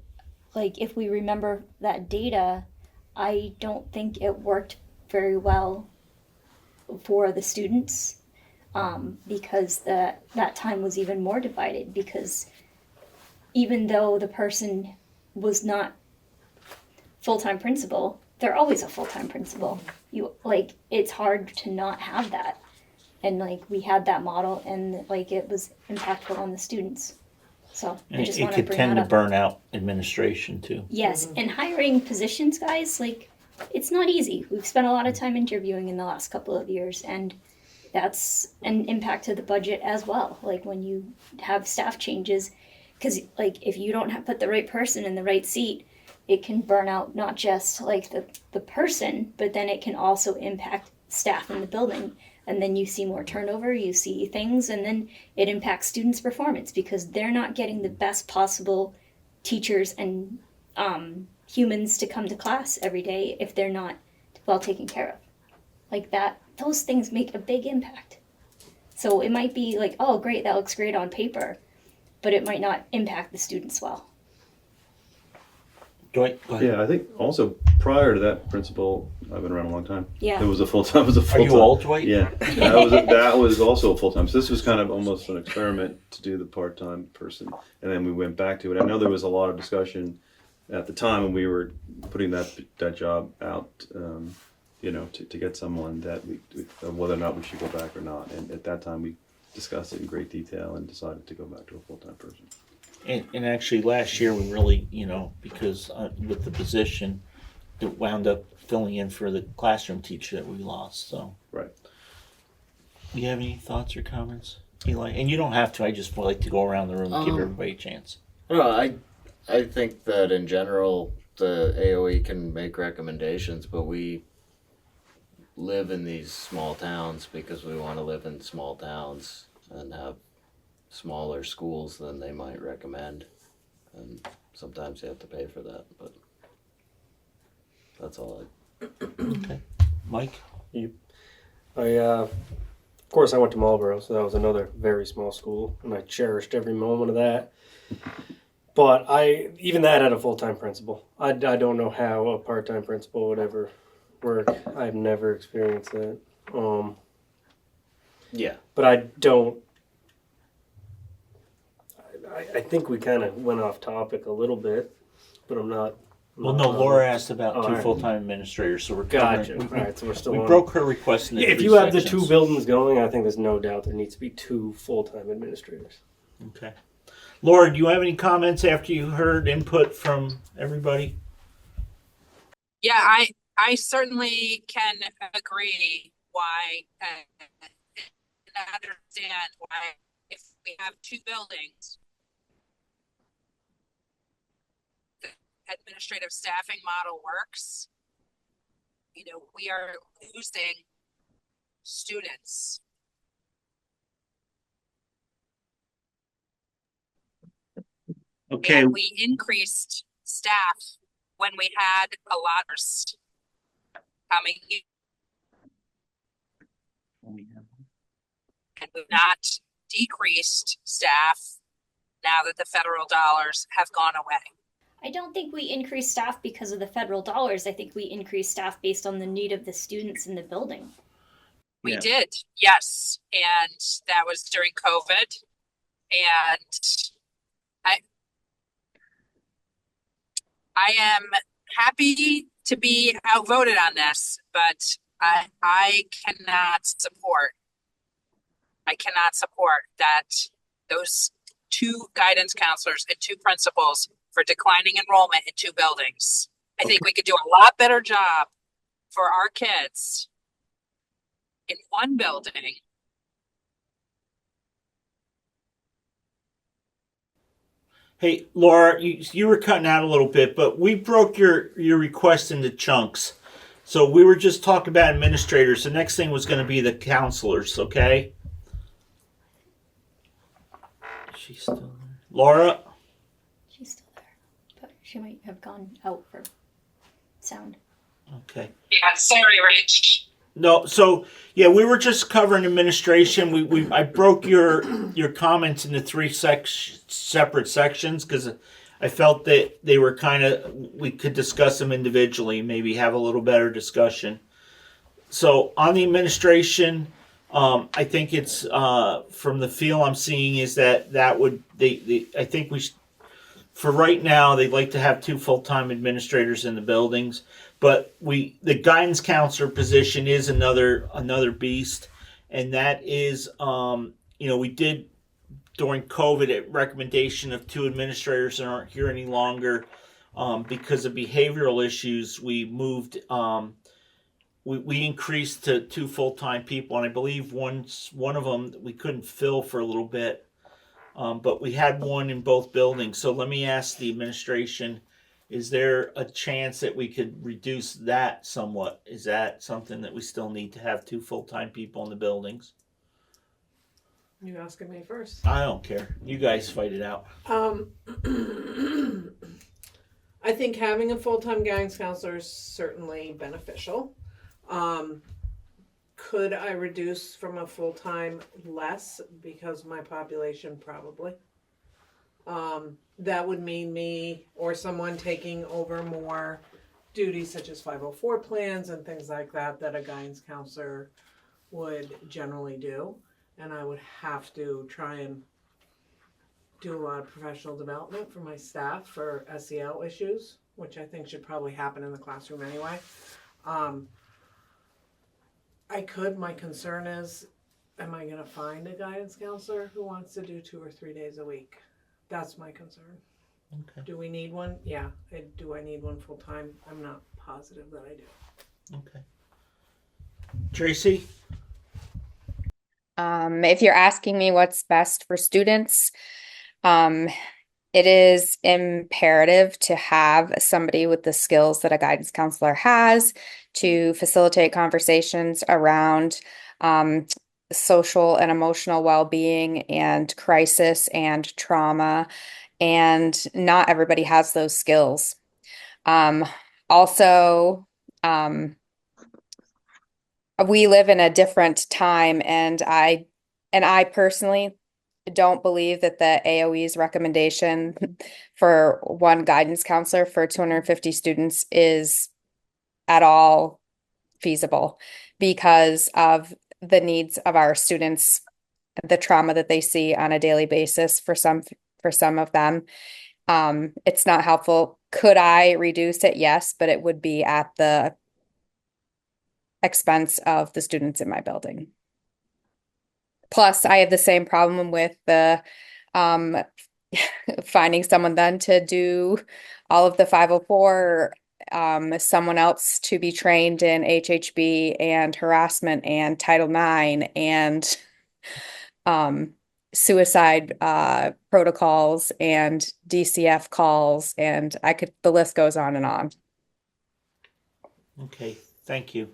like if we remember that data, I don't think it worked very well for the students because that time was even more divided, because even though the person was not full-time principal, they're always a full-time principal. It's hard to not have that. And we had that model, and it was impactful on the students. So And I just it want to could bring tend that to up. burn out administration too. Yes, and hiring positions, guys, it's not easy. We've spent a lot of time interviewing in the last couple of years, and that's an impact to the budget as well. When you have staff changes, because if you don't put the right person in the right seat, it can burn out not just the person, but then it can also impact staff in the building. And then you see more turnover, you see things, and then it impacts students' performance because they're not getting the best possible teachers and humans to come to class every day if they're not well taken care of. Those things make a big impact. So it might be oh, great, that looks great on paper, but it might not impact the students well. Go ahead. Yeah, I think also prior to that principal, I've been around a long time. Yeah. It was a full-time. Are you old, Dwight? Yeah, that was also a full-time. So this was kind of almost an experiment to do the part-time person, and then we went back to it. I know there was a lot of discussion at the time when we were putting that job out, to get someone that whether or not we should go back or not. And at that time, we discussed it in great detail and decided to go back to a full-time person. And actually last year we really, because with the position, it wound up filling in for the classroom teacher that we lost. So, right. Do you have any thoughts or comments, Eli? And you don't have to. I just would like to go around the room and give everybody a chance. No, I think that in general the AOE can make recommendations, but we live in these small towns because we want to live in small towns and have smaller schools than they might recommend, and sometimes you have to pay for that, but that's all Okay. Mike? Of course I went to Marlboro, so that was another very small school, and I cherished every moment of that. But even that had a full-time principal. I don't know how a part-time principal would ever work. I've never experienced that. Yeah. But I don't. I think we kind of went off topic a little bit, but I'm not. Well, no, Laura asked about two full-time administrators, so we're Gotcha. covering. All right, so we're still we on. broke her request into If three you have the sections. two buildings going, I think there's no doubt there needs to be 2 full-time administrators. Okay. Laura, do you have any comments after you heard input from everybody? Yeah, I certainly can agree why and understand why if we have 2 buildings, the administrative staffing model works. We are losing students. Okay. And we increased staff when we had a lot of coming in. And we've not decreased staff now that the federal dollars have gone away. I don't think we increased staff because of the federal dollars. I think we increased staff based on the need of the students in the building. We did, yes. And that was during COVID. And I am happy to be outvoted on this, but I cannot support I cannot support that those 2 guidance counselors and 2 principals for declining enrollment in 2 buildings. I think we could do a lot better job for our kids in 1 building. Hey, Laura, you were cutting out a little bit, but we broke your request into chunks. So we were just talking about administrators. The next thing was going to be the counselors, okay? She's still there. Laura? She's still there, but she might have gone out for sound. Okay. Yeah, sorry, Rich. No, so yeah, we were just covering administration. I broke your comments into 3 separate sections because I felt that they were we could discuss them individually, maybe have a little better discussion. So on the administration, I think it's from the feel I'm seeing is that would I think for right now they'd like to have 2 full-time administrators in the buildings. But the guidance counselor position is another beast, and that is, we did during COVID at recommendation of 2 administrators that aren't here any longer because of behavioral issues. We moved, we increased to 2 full-time people, and I believe one of them we couldn't fill for a little bit, but we had one in both buildings. So let me ask the administration. Is there a chance that we could reduce that somewhat? Is that something that we still need to have 2 full-time people in the buildings? You asking me first? I don't care. You guys fight it out. I think having a full-time guidance counselor is certainly beneficial. Could I reduce from a full-time less because of my population? Probably. That would mean me or someone taking over more duties such as 504 plans and things like that a guidance counselor would generally do. And I would have to try and do a lot of professional development for my staff for SEL issues, which I think should probably happen in the classroom anyway. My concern is, am I going to find a guidance counselor who wants to do 2 or 3 days a week? That's my concern. Okay. Do we need one? Yeah. Do I need one full time? I'm not positive that I do. Okay. Tracy? If you're asking me what's best for students, it is imperative to have somebody with the skills that a guidance counselor has to facilitate conversations around social and emotional well-being and crisis and trauma, and not everybody has those skills. Also, we live in a different time, and I personally don't believe that the AOE's recommendation for 1 guidance counselor for 250 students is at all feasible because of the needs of our students, the trauma that they see on a daily basis for some of them. It's not helpful. Could I reduce it? Yes, but it would be at the expense of the students in my building. Plus, I have the same problem with the finding someone then to do all of the 504, someone else to be trained in HHB and harassment and Title IX and suicide protocols and DCF calls, and the list goes on and on. Okay, thank you.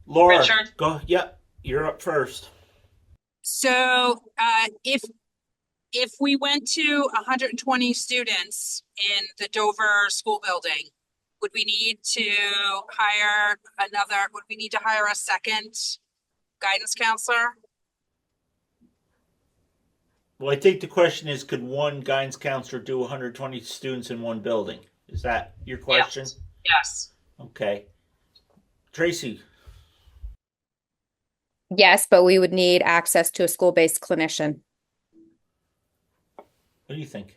Laura, Richard? go. Yep, you're up first. So if we went to 120 students in the Dover school building, would we need to hire a second guidance counselor? Well, I think the question is, could 1 guidance counselor do 120 students in 1 building? Is that your question? Yes. Okay. Tracy? Yes, but we would need access to a school-based clinician. What do you think?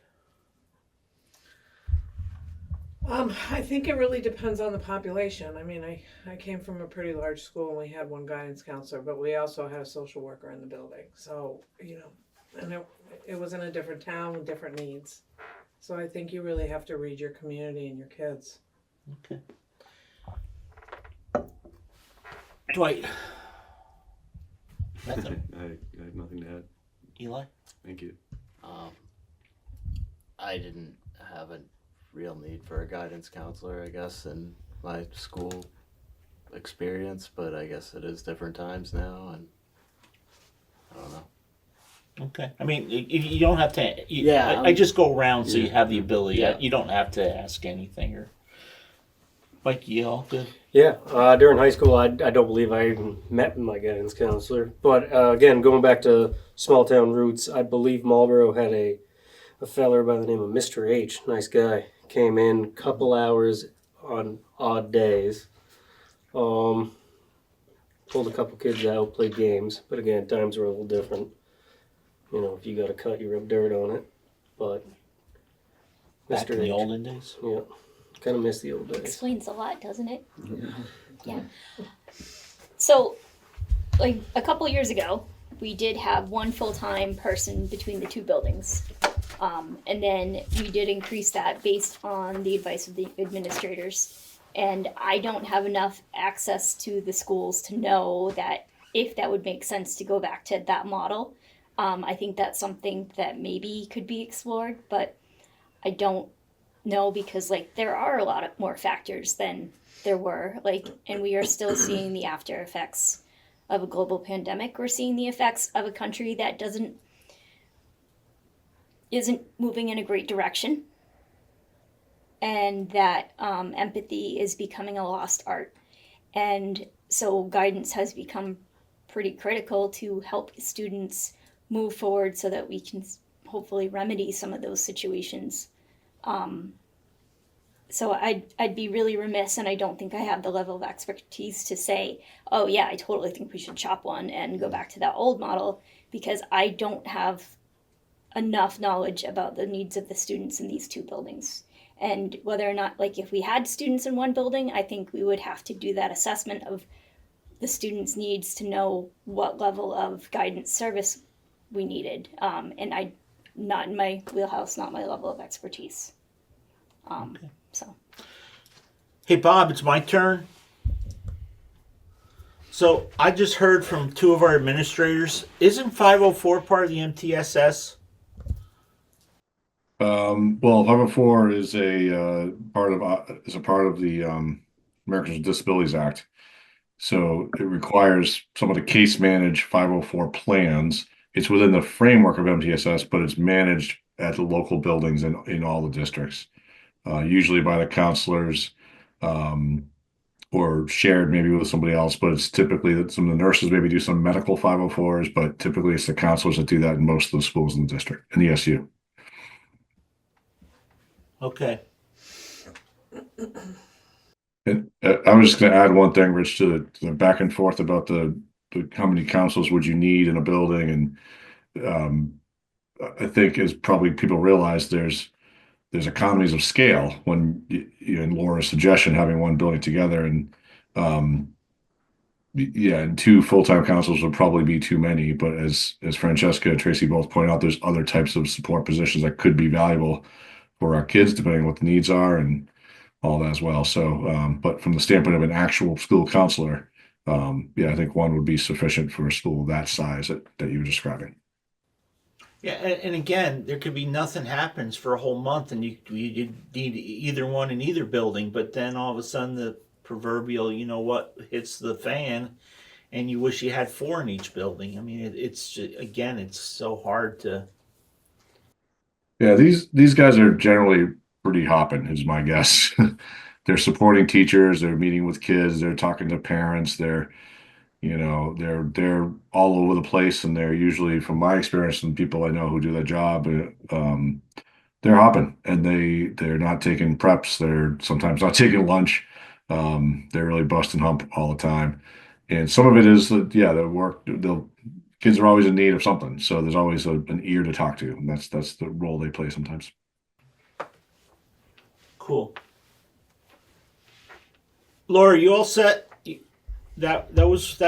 I think it really depends on the population. I mean, I came from a pretty large school and we had one guidance counselor, but we also had a social worker in the building. So, and it was in a different town with different needs. So I think you really have to read your community and your kids. Okay. Dwight. Nothing. I have nothing to add. Eli? Thank you. I didn't have a real need for a guidance counselor, I guess, in my school experience, but I guess it is different times now, and I don't know. Okay. I mean, you don't have to. Yeah, I just go around so you yeah. have the ability. Yeah. You don't have to ask anything. Or Mike, you all good? Yeah, during high school, I don't believe I even met my guidance counselor. But again, going back to small town roots, I believe Marlboro had a feller by the name of Mr. H, nice guy, came in a couple hours on odd days, pulled a couple kids out, played games. But again, times were a little different. If you got a cut, you rub dirt on it. But Back Mr. in the H, olden days. yeah, kind of miss the old days. Explains a lot, doesn't it? Yeah. So, like a couple years ago, we did have one full-time person between the two buildings. And then we did increase that based on the advice of the administrators. And I don't have enough access to the schools to know that if that would make sense to go back to that model. I think that's something that maybe could be explored, but I don't know because there are a lot of more factors than there were, and we are still seeing the after effects of a global pandemic. We're seeing the effects of a country that isn't moving in a great direction, and that empathy is becoming a lost art. And so guidance has become pretty critical to help students move forward so that we can hopefully remedy some of those situations. So I'd be really remiss, and I don't think I have the level of expertise to say, oh yeah, I totally think we should chop one and go back to that old model, because I don't have enough knowledge about the needs of the students in these two buildings. And whether or not, if we had students in one building, I think we would have to do that assessment of the students' needs to know what level of guidance service we needed. And not in my wheelhouse, not my level of expertise. Okay. So. Hey, Bob, it's my turn. So I just heard from two of our administrators. Isn't 504 part of the MTSS? Well, 504 is a part of the Americans with Disabilities Act. So it requires someone to case manage 504 plans. It's within the framework of MTSS, but it's managed at the local buildings in all the districts, usually by the counselors, or shared maybe with somebody else. But it's typically that some of the nurses maybe do some medical 504s, but typically it's the counselors that do that in most of the schools in the district, in the SU. Okay. And I was just going to add one thing, Rich, to the back and forth about the how many councils would you need in a building, and I think as probably people realize there's economies of scale when in Laura's suggestion having one building together, and and two full-time councils would probably be too many. But as Francesca and Tracy both point out, there's other types of support positions that could be valuable for our kids depending on what the needs are and all that as well. So, but from the standpoint of an actual school counselor, I think one would be sufficient for a school that size that you were describing. Yeah, and again, there could be nothing happens for a whole month, and you need either one in either building, but then all of a sudden the proverbial, hits the fan, and you wish you had 4 in each building. I mean, it's so hard to. Yeah, these guys are generally pretty hopping, is my guess. They're supporting teachers, they're meeting with kids, they're talking to parents, they're all over the place, and they're usually, from my experience and people I know who do that job, they're hopping, and they're not taking preps, they're sometimes not taking lunch. They're really busting hump all the time. And some of it is that, the kids are always in need of something. So there's always an ear to talk to. And that's the role they play sometimes. Cool. Laura, you all set? Those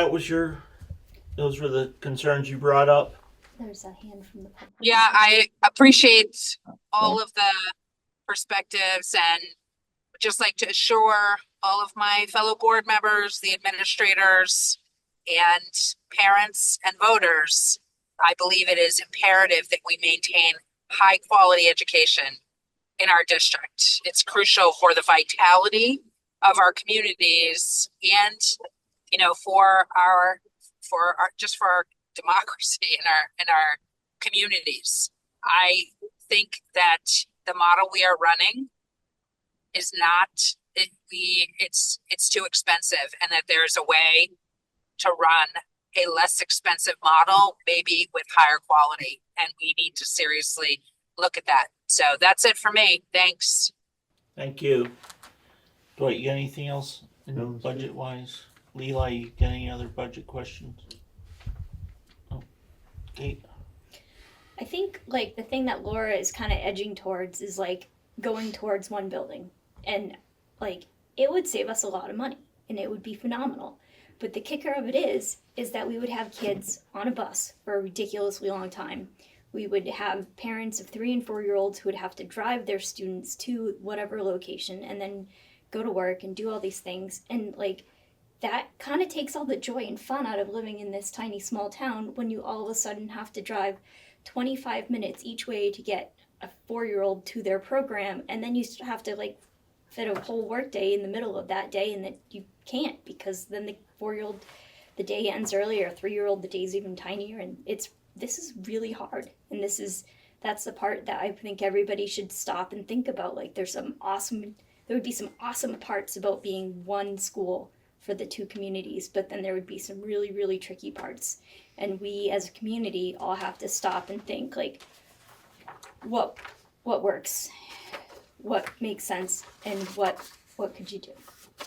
were the concerns you brought up. There's a hand from the public. Yeah, I appreciate all of the perspectives and just like to assure all of my fellow board members, the administrators, and parents and voters, I believe it is imperative that we maintain high quality education in our district. It's crucial for the vitality of our communities and, you know, for our democracy in our communities. I think that the model we are running is not it's too expensive, and that there's a way to run a less expensive model, maybe with higher quality, and we need to seriously look at that. So that's it for me. Thanks. Thank you. Dwight, you got anything else budget wise? Leela, you got any other budget questions? Oh, Kate. I think like the thing that Laura is kind of edging towards is like going towards one building, and like it would save us a lot of money and it would be phenomenal. But the kicker of it is that we would have kids on a bus for a ridiculously long time. We would have parents of 3 and 4 year olds who would have to drive their students to whatever location and then go to work and do all these things. And like that kind of takes all the joy and fun out of living in this tiny small town when you all of a sudden have to drive 25 minutes each way to get a 4-year-old to their program, and then you have to like fit a whole work day in the middle of that day, and that you can't because then the 4-year-old the day ends earlier, 3-year-old the day's even tinier, and this is really hard. And that's the part that I think everybody should stop and think about. Like there would be some awesome parts about being one school for the two communities, but then there would be some really, really tricky parts. And we as a community all have to stop and think like what works, what makes sense, and what could you do?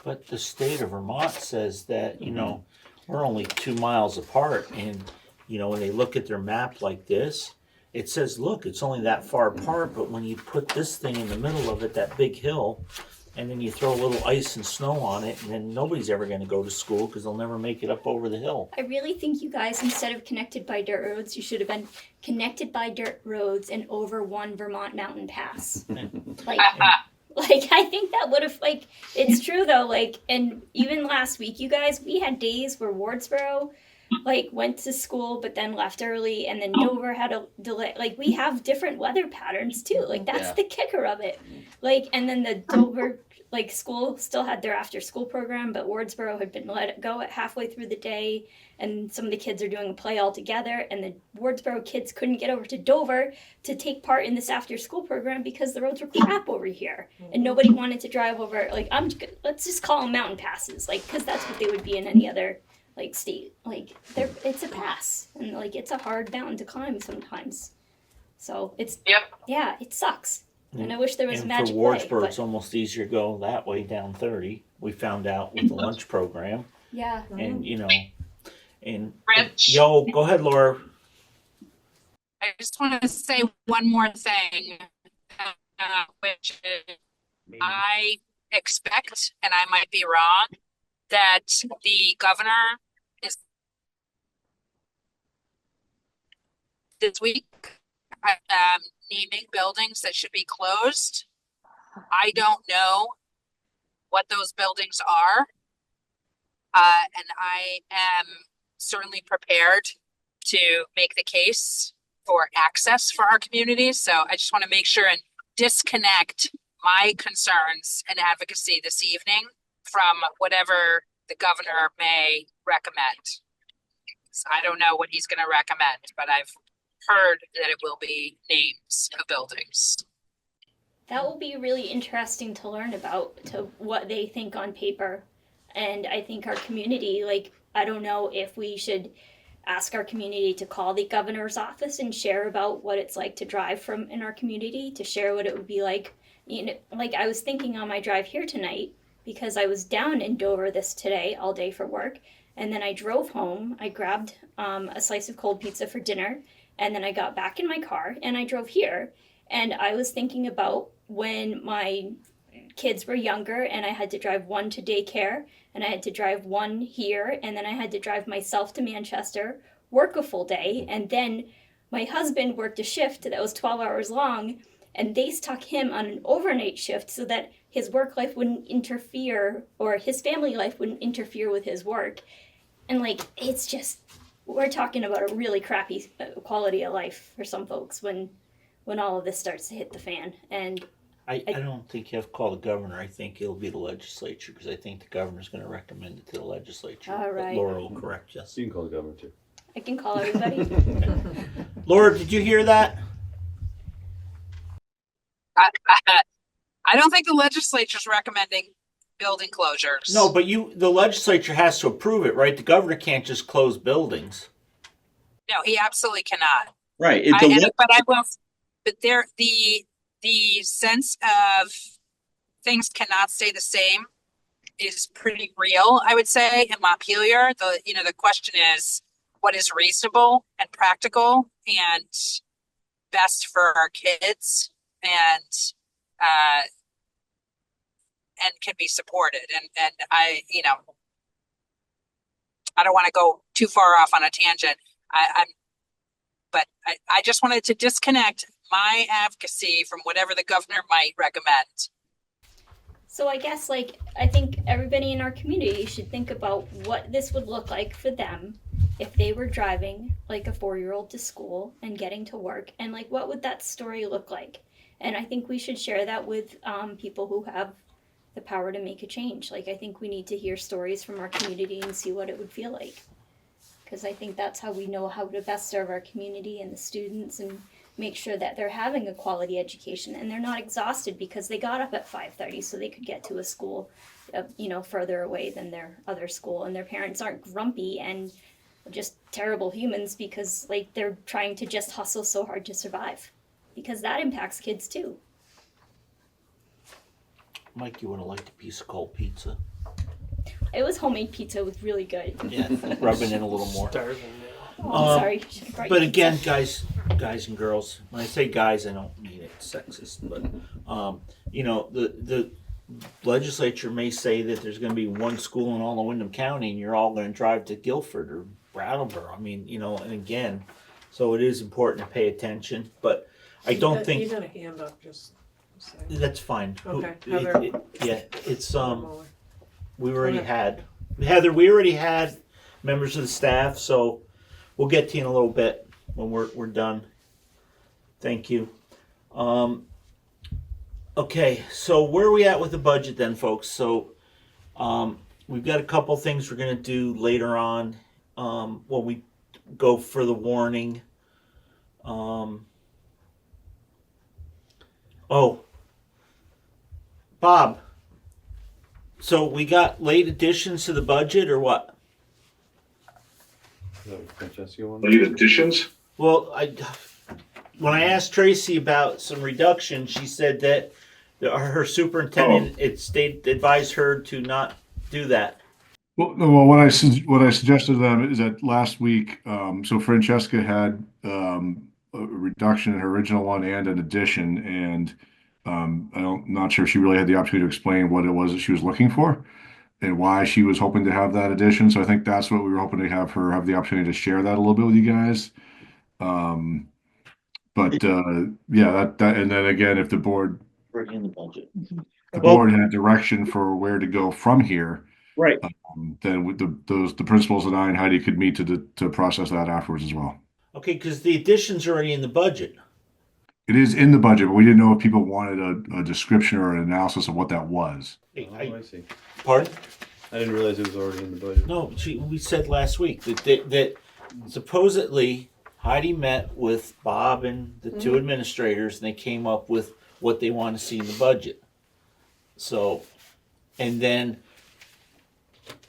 But the state of Vermont says that, you know, we're only 2 miles apart, and, you know, when they look at their map like this, it says, look, it's only that far apart, but when you put this thing in the middle of it, that big hill, and then you throw a little ice and snow on it, and then nobody's ever going to go to school because they'll never make it up over the hill. I really think you guys, instead of connected by dirt roads, you should have been connected by dirt roads and over one Vermont mountain pass. Like I think that would have, like, it's true though, like, and even last week, you guys, we had days where Wardsboro, like, went to school but then left early, and then Dover had a delay. Like, we have different weather patterns too. Like, that's the kicker of it. Like, and then the Dover, like, school still had their after school program, but Wardsboro had been let go at halfway through the day, and some of the kids are doing a play all together, and the Wardsboro kids couldn't get over to Dover to take part in this after school program because the roads were crap over here, and nobody wanted to drive over. Like, let's just call them mountain passes, like, because that's what they would be in any other, like, state. Like, it's a pass, and like it's a hard mountain to climb sometimes. So it sucks. And I wish there was a magic way. And for Wardsboro, it's almost easier to go that way down 30. We found out with the lunch program. Yeah. And, you know, and Rich. Yo, go ahead, Laura. I just want to say one more thing, which is I expect, and I might be wrong, that the governor is this week naming buildings that should be closed. I don't know what those buildings are, and I am certainly prepared to make the case for access for our communities. So I just want to make sure and disconnect my concerns and advocacy this evening from whatever the governor may recommend. So I don't know what he's going to recommend, but I've heard that it will be names of buildings. That will be really interesting to learn about, to what they think on paper. And I think our community, like, I don't know if we should ask our community to call the governor's office and share about what it's like to drive from in our community, to share what it would be like. You know, like I was thinking on my drive here tonight, because I was down in Dover today all day for work, and then I drove home. I grabbed a slice of cold pizza for dinner, and then I got back in my car and I drove here. And I was thinking about when my kids were younger and I had to drive one to daycare and I had to drive one here and then I had to drive myself to Manchester, work a full day, and then my husband worked a shift that was 12 hours long and they stuck him on an overnight shift so that his work life wouldn't interfere or his family life wouldn't interfere with his work. And like, it's just, we're talking about a really crappy quality of life for some folks when all of this starts to hit the fan. And I don't think you have to call the governor. I think it'll be the legislature because I think the governor's going to recommend it to the legislature. All right. But Laura will correct us. You can call the governor too. I can call everybody. Laura, did you hear that? I don't think the legislature's recommending building closures. No, but the legislature has to approve it, right? The governor can't just close buildings. No, he absolutely cannot. Right. But the sense of things cannot stay the same is pretty real, I would say, in Montpelier. The question is what is reasonable and practical and best for our kids and can be supported. And I don't want to go too far off on a tangent. But I just wanted to disconnect my advocacy from whatever the governor might recommend. So I guess, I think everybody in our community should think about what this would look like for them if they were driving, like, a 4-year-old to school and getting to work. And, what would that story look like? And I think we should share that with people who have the power to make a change. I think we need to hear stories from our community and see what it would feel like. Because I think that's how we know how to best serve our community and the students and make sure that they're having a quality education and they're not exhausted because they got up at 5:30 so they could get to a school, further away than their other school, and their parents aren't grumpy and just terrible humans because they're trying to just hustle so hard to survive, because that impacts kids too. Mike, you would have liked a piece of cold pizza. It was homemade pizza. It was really good. Yeah, rub it in a little more. Oh, sorry. But again, guys and girls, when I say guys, I don't mean it sexist, but the legislature may say that there's going to be one school in all of Windham County, and you're all going to drive to Guilford or Brattleboro. I mean, and again, so it is important to pay attention. But I don't think you got a hand up. Just a second. That's fine. Okay, It's we already had Heather. We already had members of the staff, so we'll get to you in a little bit when we're done. Thank you. Okay, so where are we at with the budget then, folks? So we've got a couple things we're going to do later on when we go for the warning. Bob, so we got late additions to the budget or what? Late additions? Well, when I asked Tracy about some reduction, she said that her superintendent advised her to not do that. Well, what I suggested to them is that last week, so Francesca had a reduction in her original one and an addition, and I'm not sure if she really had the opportunity to explain what it was that she was looking for and why she was hoping to have that addition. So I think that's what we were hoping to have her have the opportunity to share that a little bit with you guys. That and then again, if the board in the budget, board had direction for where to go from here, right? Then with the principals and I and Heidi could meet to process that afterwards as well. Okay, because the addition's already in the budget. It is in the budget, but we didn't know if people wanted a description or an analysis of what that was. I see. Pardon? I didn't realize it was already in the budget. No, we said last week that supposedly Heidi met with Bob and the two administrators, and they came up with what they want to see in the budget. So, and then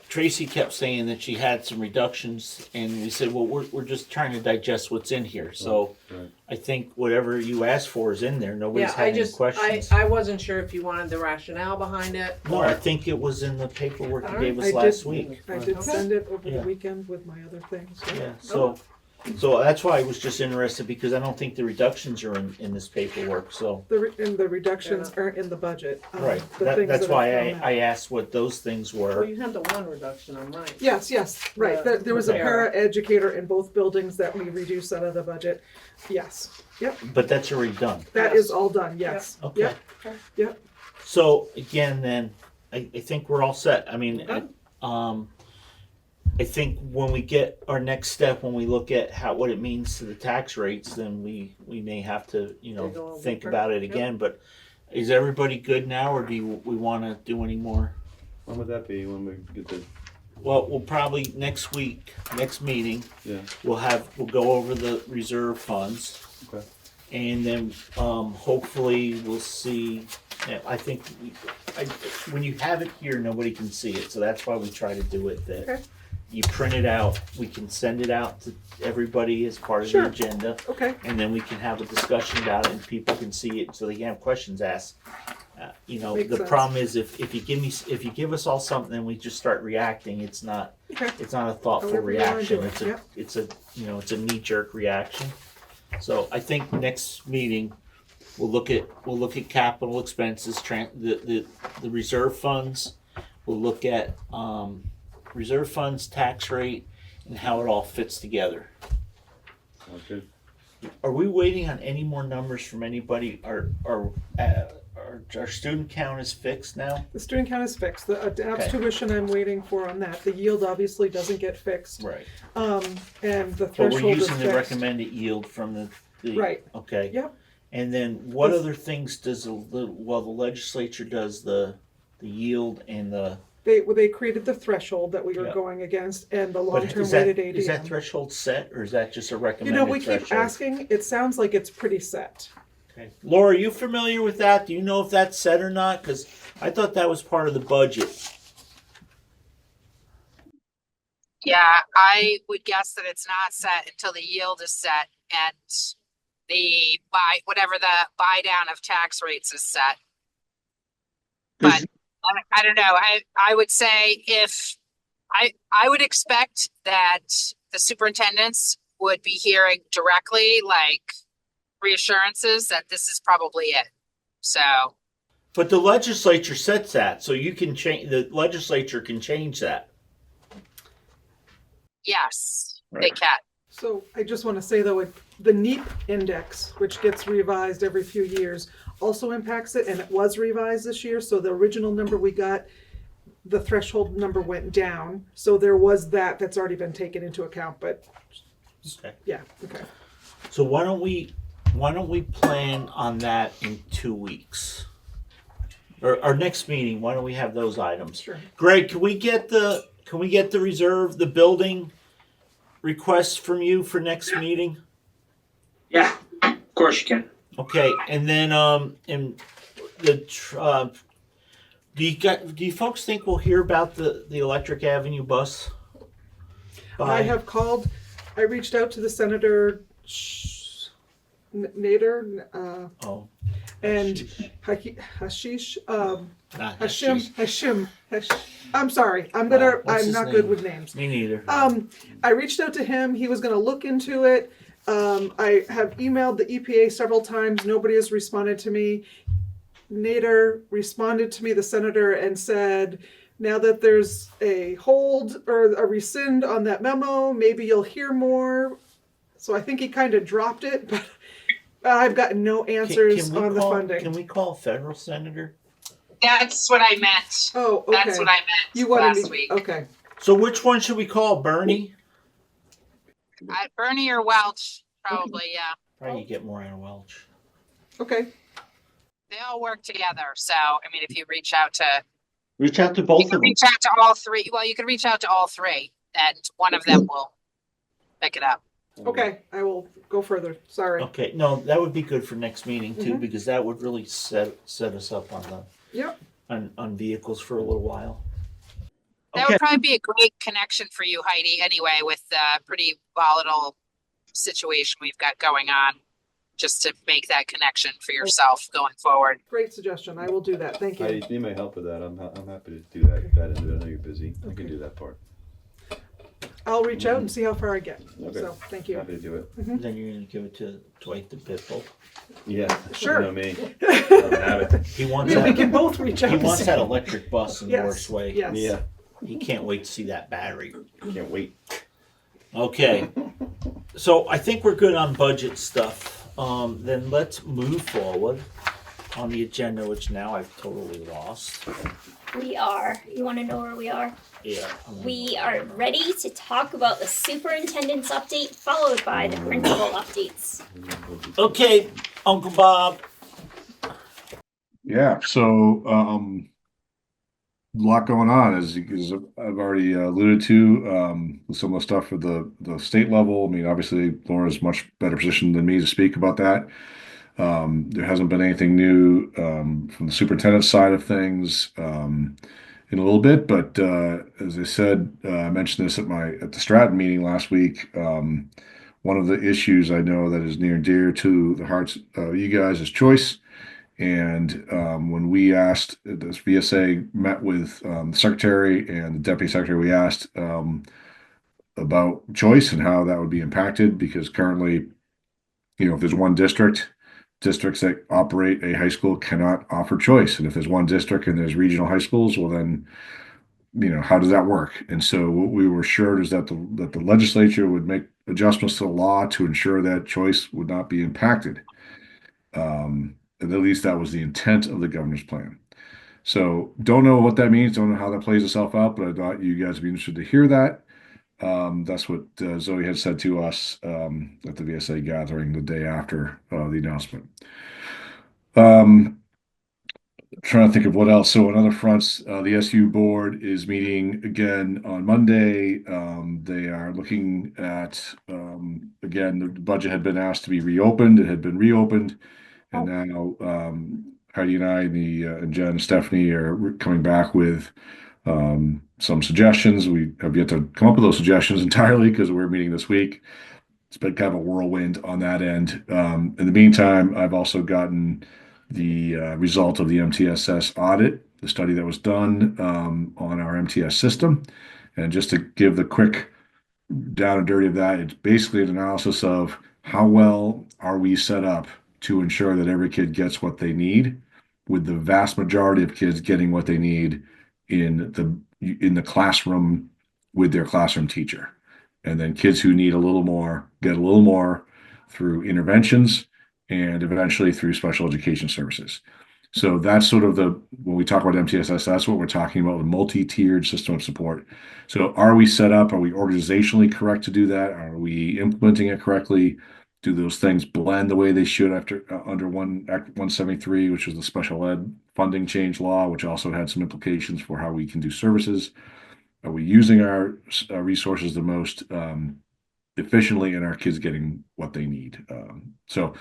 Tracy kept saying that she had some reductions, and we said, well, we're just trying to digest what's in here. So Right. I think whatever you asked for is in there. Nobody's had any questions. I wasn't sure if you wanted the rationale behind it. No, I think it was in the paperwork you gave us I last did- week. I did send it over the Yeah. weekend with my other things. Yeah, so So that's why I was just interested, because I don't think the reductions are in this paperwork, so. And the reductions aren't in the budget. Right, the things that's that are why thrown out. I asked what those things Well, were. you had the one reduction, I'm right. Yes, right. Yeah. There was a Okay. para educator in both buildings that we reduced out of the budget. Yes. Yep. But that's already done. That is all done. Yes. Okay. Yep. So again, then, I think we're all set. I mean, I think when we get our next step, when we look at what it means to the tax rates, then we may have to, Dig a little think deeper. about it again. But is everybody good now, or do we want to do any more? When would that be? When we get the? Well, we'll probably next meeting, Yeah. we'll go over the reserve funds. Okay. And then hopefully we'll see. I think when you have it here, nobody can see it, so that's why we try to do it. That Okay. you print it out, we can send it out to everybody as part of Sure. the agenda, Okay. and then we can have a discussion about it, and people can see it, so they can have questions asked. Makes The sense. problem is if you give us all something and we just start reacting, it's not Okay. a thoughtful However you wanna reaction. do it, It's a knee jerk reaction. So I think next meeting we'll look at capital expenses, the reserve funds. We'll look at reserve funds, tax rate, and how it all fits together. Sounds good. Are we waiting on any more numbers from anybody? Our student count is fixed now? The student count is fixed. The APS Okay. tuition I'm waiting for on that. The yield obviously doesn't get fixed. Right. And the But threshold we're is using the fixed. recommended yield from the Right. Okay. Yep. And then what This- other things does the legislature does the yield and the They created the threshold that we were Yeah. going against and the but long-term is that, weighted ADM. is that threshold set, or is that just a recommended we threshold? keep asking. It sounds like it's pretty set. Okay. Laura, are you familiar with that? Do you know if that's set or not? Because I thought that was part of the budget. Yeah, I would guess that it's not set until the yield is set and whatever the buy down of tax rates is set. But I don't know. I would say I would expect that the superintendents would be hearing directly reassurances that this is probably it. So But the legislature sets that, so you can change. The legislature can change that. yes, Right. they can. So I just want to say though, the NEAP index, which gets revised every few years, also impacts it, and it was revised this year. So the original number we got, the threshold number went down. So there was that's already been taken into account. But Okay. yeah, okay. So why don't we plan on that in 2 weeks? Or our next meeting, why don't we have those items? Sure. Greg, can we get the reserve, the building requests from you for next meeting? Yeah, of course you can. Okay, and then and do you folks think we'll hear about the Electric Avenue bus? I have called. I reached out to the Senator Nader. Oh. And Hashish. Not Hashim. I'm sorry. I'm What's I'm his not name? good with names. Me neither. I reached out to him. He was gonna look into it. I have emailed the EPA several times. Nobody has responded to me. Nader responded to me, the senator, and said, now that there's a hold or a rescind on that memo, maybe you'll hear more. So I think he kind of dropped it, but I've gotten no answers on the funding. Can we call a federal senator? That's what I meant. Oh, okay. That's what I meant You wanted last me, week. okay. So which one should we call? Bernie? Bernie or Welch, probably, yeah. Probably get more out of Welch. Okay. They all work together. So, I mean, if you reach out to both of them. reach out to all three. Well, you can reach out to all three, and one of them will pick it up. Okay, I will go further. Sorry. Okay, no, that would be good for next meeting too, Mhm. because that would really set us up on the Yep. on vehicles for a little while. That would probably be a great connection for you, Heidi, anyway, with the pretty volatile situation we've got going on, just to make that connection for yourself going forward. Great suggestion. I will do that. Thank you. Heidi, if you need my help with that, I'm happy to do that end of it. I know you're busy. I can do that part. I'll reach out and see how far I get. Okay. So thank you. Happy to do it. Then you're gonna give it to Dwight the Pitbull. Yeah. Sure. You know me. I'll have it. He wants We that. can both reach out. He and wants see. that electric bus in Yes, North Way. yes. Yeah. He can't wait to see that battery. Can't wait. Okay. So I think we're good on budget stuff. Then let's move forward on the agenda, which now I've totally lost. We are. You want to know where we are? Yeah. We are ready to talk about the superintendent's update, followed by the principal updates. Okay, Uncle Bob. Yeah, so a lot going on, as I've already alluded to, with some of the stuff for the state level. I mean, obviously, Laura's much better positioned than me to speak about that. There hasn't been anything new from the superintendent side of things in a little bit, but as I said, I mentioned this at the Stratton meeting last week. One of the issues I know that is near and dear to the hearts of you guys is choice. And when we asked, this VSA met with the secretary and the deputy secretary, we asked about choice and how that would be impacted, because currently, if there's one districts that operate a high school cannot offer choice. And if there's one district and there's regional high schools, well then, how does that work? And so what we were assured is that the legislature would make adjustments to the law to ensure that choice would not be impacted. And at least that was the intent of the governor's plan. So don't know what that means, don't know how that plays itself out, but I thought you guys would be interested to hear that. That's what Zoe had said to us at the VSA gathering the day after the announcement. Trying to think of what else. So on other fronts, the SU board is meeting again on Monday. They are looking at, again, the budget had been asked to be reopened. It had been reopened. And now Heidi and I and Jen and Stephanie are coming back with some suggestions. We have yet to come up with those suggestions entirely because we're meeting this week. It's been kind of a whirlwind on that end. In the meantime, I've also gotten the result of the MTSS audit, the study that was done on our MTS system. And just to give the quick down and dirty of that, it's basically an analysis of how well are we set up to ensure that every kid gets what they need, with the vast majority of kids getting what they need in the classroom with their classroom teacher. And then kids who need a little more get a little more through interventions and eventually through special education services. So that's sort of when we talk about MTSS, that's what we're talking about, the multi-tiered system of support. So are we set up? Are we organizationally correct to do that? Are we implementing it correctly? Do those things blend the way they should under Act 173, which was the special ed funding change law, which also had some implications for how we can do services? Are we using our resources the most efficiently, and our kids getting what they need? So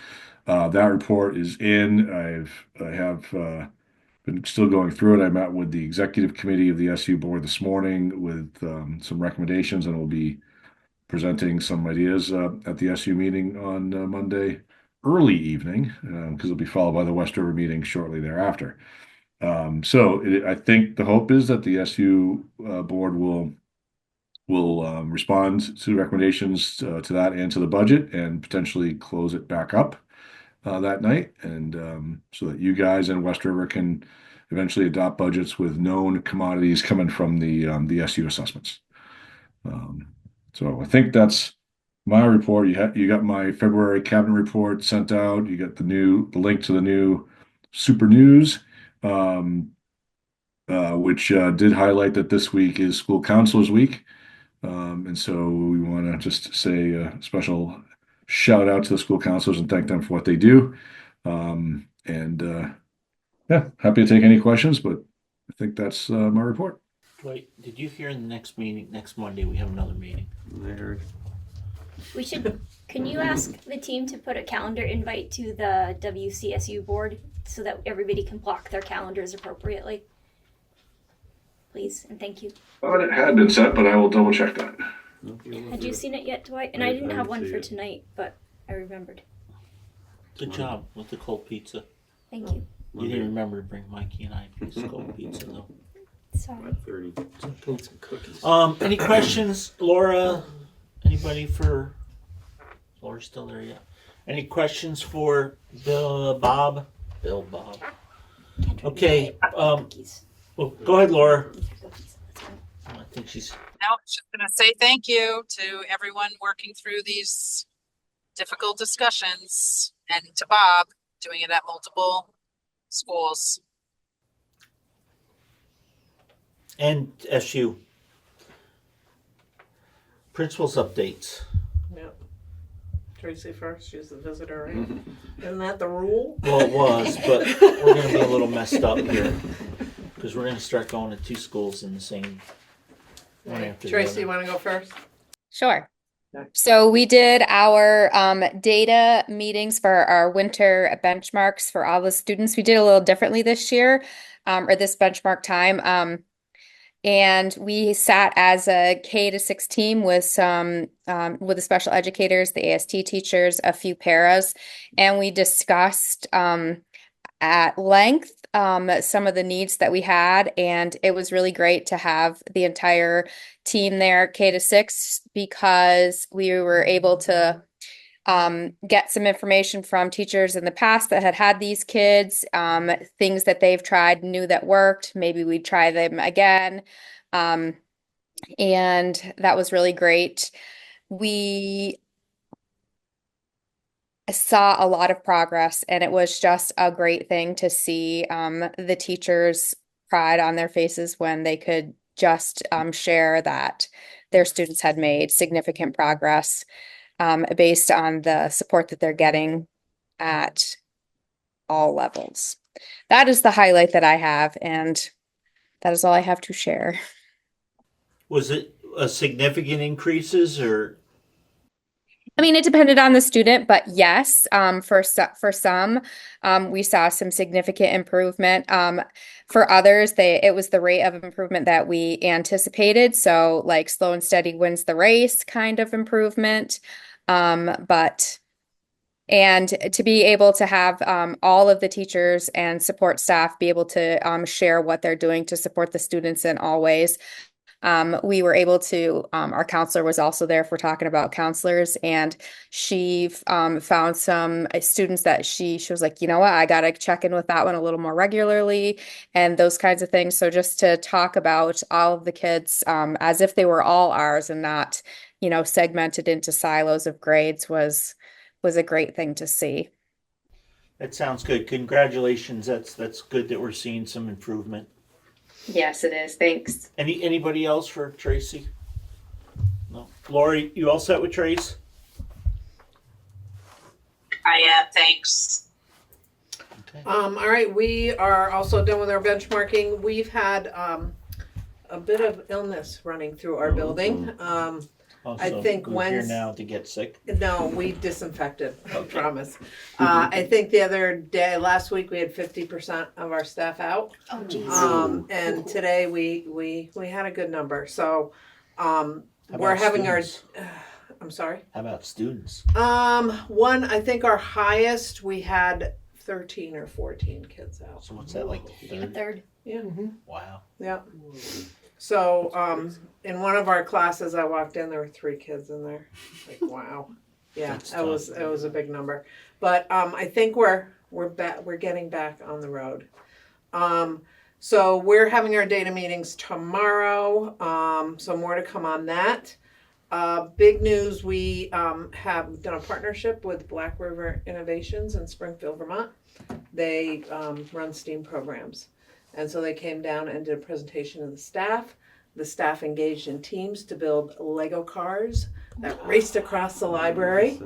that report is in. I have been still going through it. I met with the executive committee of the SU board this morning with some recommendations, and we'll be presenting some ideas at the SU meeting on Monday early evening, because it'll be followed by the West River meeting shortly thereafter. I think the hope is that the SU board will respond to recommendations to that and to the budget, and potentially close it back up that night, and so that you guys in West River can eventually adopt budgets with known commodities coming from the SU assessments. So I think that's my report. You got my February cabinet report sent out. You got the link to the new Super News, which did highlight that this week is School Counselors Week. And so we want to just say a special shout out to the school counselors and thank them for what they do. Yeah, happy to take any questions, but I think that's my report. Wait, did you hear in the next meeting, next Monday, we have another meeting? I heard. Can you ask the team to put a calendar invite to the WCSU board so that everybody can block their calendars appropriately? Please, and thank you. Well, it had been sent, but I will double check that. Had you seen it yet, Dwight? And I didn't have one for tonight, but I remembered. Good job with the cold pizza. Thank you. You didn't remember to bring Mikey and I a piece of cold pizza, though. Sorry. 5:30. Some cookies. Any questions, Laura? Anybody for? Laura's still there yet? Any questions for Bob? Bill Bob. Okay. Well, go ahead, Laura. I think she's. No, just gonna say thank you to everyone working through these difficult discussions, and to Bob doing it at multiple schools. And SU. Principals updates. Yep. Tracy first, she's the visitor, right? Isn't that the rule? Well, it was, but we're going to be a little messed up here because we're going to start going to two schools in the same one after the Tracy, other. you want to go first? Sure. So we did our data meetings for our winter benchmarks for all the students. We did a little differently this year, or this benchmark time. And we sat as a K-6 team with some with the special educators, the AST teachers, a few paras, and we discussed at length some of the needs that we had, and it was really great to have the entire team there, K-6, because we were able to get some information from teachers in the past that had these kids, things that they've tried, knew that worked. Maybe we'd try them again. And that was really great. We saw a lot of progress, and it was just a great thing to see the teachers' pride on their faces when they could just share that their students had made significant progress based on the support that they're getting at all levels. That is the highlight that I have, and that is all I have to share. Was it a significant increases or? I mean, it depended on the student, but yes, for some, we saw some significant improvement. For others, it was the rate of improvement that we anticipated. So, like slow and steady wins the race kind of improvement. And to be able to have all of the teachers and support staff be able to share what they're doing to support the students in all ways. We were able to, our counselor was also there if we're talking about counselors, and she found some students that she was like, you know what, I got to check in with that one a little more regularly and those kinds of things. So just to talk about all of the kids as if they were all ours and not, segmented into silos of grades was a great thing to see. That sounds good. Congratulations. That's good that we're seeing some improvement. Yes, it is. Thanks. Anybody else for Tracy? No. Lori, you all set with Trace? I am, thanks. Okay. All right, we are also done with our benchmarking. We've had a bit of illness running through our building. I think we're here now to get sick. No, we disinfected. I Okay. promise. I think the other day, last week, we had 50% of our staff out. Oh, geez. And today we had a good number. So How we're about having students? I'm sorry. How about students? One, I think our highest we had 13 or 14 kids out. So what's that, like A third. Yeah. Wow. Yeah. So, in one of our classes, I walked in, there were 3 kids in there. Like, wow. Yeah, That's it was a big number. But I think we're getting back on the road. So we're having our data meetings tomorrow. So more to come on that. Big news, we have done a partnership with Black River Innovations in Springfield, Vermont. They run STEAM programs. And so they came down and did a presentation of the staff. The staff engaged in teams to build Lego cars that raced across the library.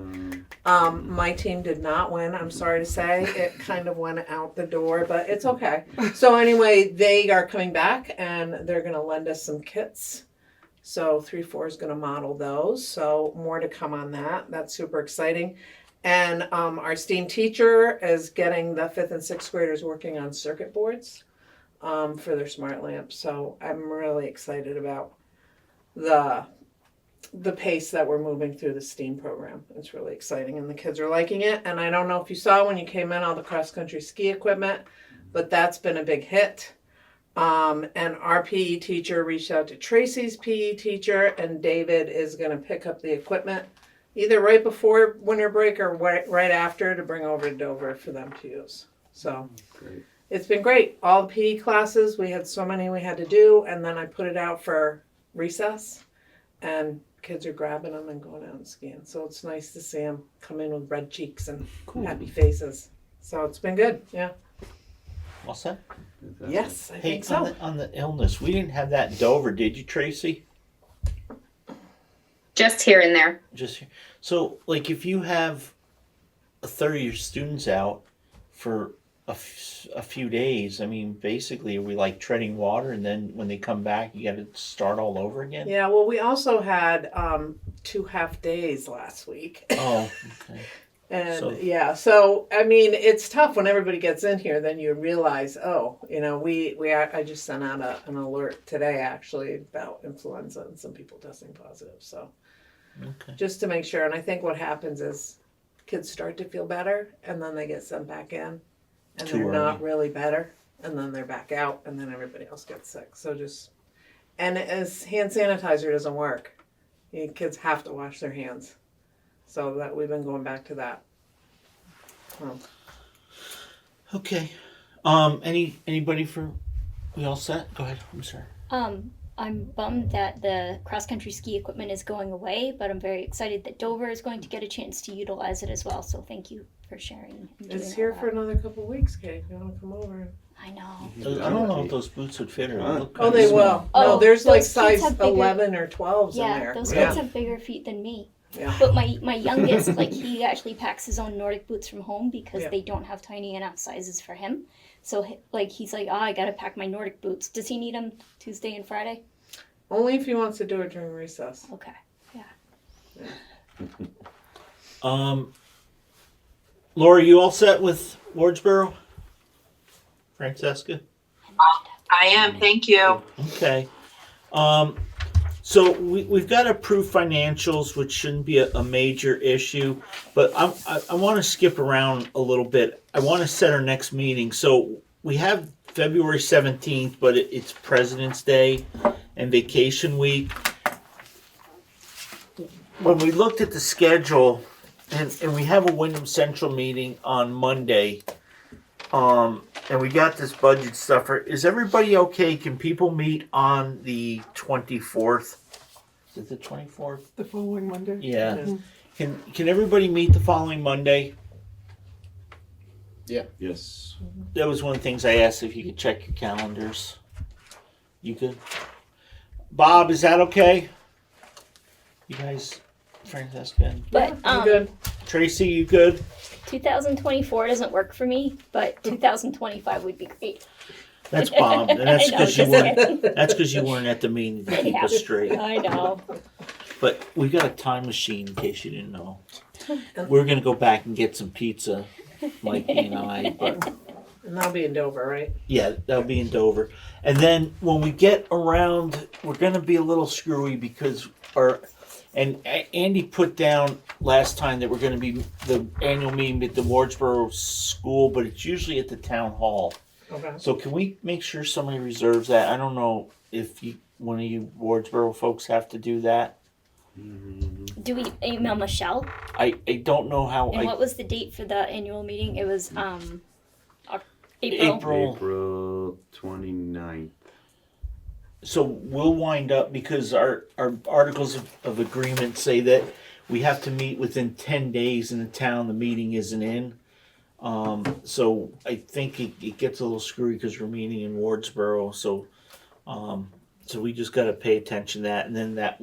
My team did not win, I'm sorry to say. It kind of went out the door, but it's okay. So anyway, they are coming back and they're going to lend us some kits. So 3-4 is going to model those. So more to come on that. That's super exciting. And our STEAM teacher is getting the 5th and 6th graders working on circuit boards for their smart lamps. So I'm really excited about the pace that we're moving through the STEAM program. It's really exciting and the kids are liking it. And I don't know if you saw when you came in all the cross-country ski equipment, but that's been a big hit. And our PE teacher reached out to Tracy's PE teacher, and David is going to pick up the equipment either right before winter break or right after to bring over to Dover for them to use. So Great. it's been great. All the PE classes, we had so many we had to do, and then I put it out for recess, and kids are grabbing them and going out and skiing. So it's nice to see them come in with red cheeks and happy faces. So it's been good, yeah. What's that? Yes, I Hey, think so. on the illness, we didn't have that in Dover, did you, Tracy? Just here and there. Just so, like, if you have a third of your students out for a few days, I mean, basically, are we like treading water, and then when they come back, you got to start all over again? Yeah, well, we also had 2 half days last week. Oh, okay. And So- so I mean, it's tough when everybody gets in here. Then you realize, oh, you know, I just sent out an alert today actually about influenza and some people testing positive. So Okay. just to make sure. And I think what happens is kids start to feel better, and then they get sent back in, and Too they're not early. really better, and then they're back out, and then everybody else gets sick. So and as hand sanitizer doesn't work, kids have to wash their hands. So that we've been going back to that. Well, Okay. Anybody for? We all set? Go ahead. I'm sorry. I'm bummed that the cross-country ski equipment is going away, but I'm very excited that Dover is going to get a chance to utilize it as well. So thank you for sharing. And doing it's all here that. for another couple of weeks, Kate. If you want to come over. I know. I don't know if those boots would fit her. Huh? Look Oh, kinda they small. will. No, Oh, there's like those kids size have bigger- 11 or 12s in Yeah, there. those Yeah. kids have bigger feet than me. Yeah. But my youngest, like, he actually packs his own Nordic boots from home because Yeah. they don't have tiny enough sizes for him. So, like, he's like, I gotta pack my Nordic boots. Does he need them Tuesday and Friday? Only if he wants to do it during recess. Okay. Yeah. Laura, you all set with Wardsboro? Francesca? I am, thank you. Okay. So we've got approved financials, which shouldn't be a major issue, but I want to skip around a little bit. I want to set our next meeting. So we have February 17th, but it's President's Day and vacation week. When we looked at the schedule, and we have a Wyndham Central meeting on Monday, and we got this budget stuff. Is everybody okay? Can people meet on the 24th? Is it the 24th? The following Monday. Yeah. Can everybody meet the following Monday? Yes. That was one of the things I asked, if you could check your calendars. You good? Bob, is that okay? You guys, Francesca and But I'm good. Tracy, you good? 2024 doesn't work for me, but 2025 would be great. That's Bob, and that's I know, because you just weren't. kidding. That's because you weren't at the meeting to keep Yeah. us straight. I know. But we got a time machine, in case you didn't know. We're gonna go back and get some pizza, Mikey and I. But And that'll be in Dover, right? yeah, that'll be in Dover. And then when we get around, we're gonna be a little screwy because Andy put down last time that we're gonna be the annual meeting at the Wardsboro School, but it's usually at the town hall. Okay. So can we make sure somebody reserves that? I don't know if one of you Wardsboro folks have to do that. Do we email Michelle? I don't know how. And what was the date for the annual meeting? It was April. April 29th. So we'll wind up, because our articles of agreement say that we have to meet within 10 days in the town the meeting isn't in. So I think it gets a little screwy because we're meeting in Wardsboro. So we just got to pay attention to that, and then that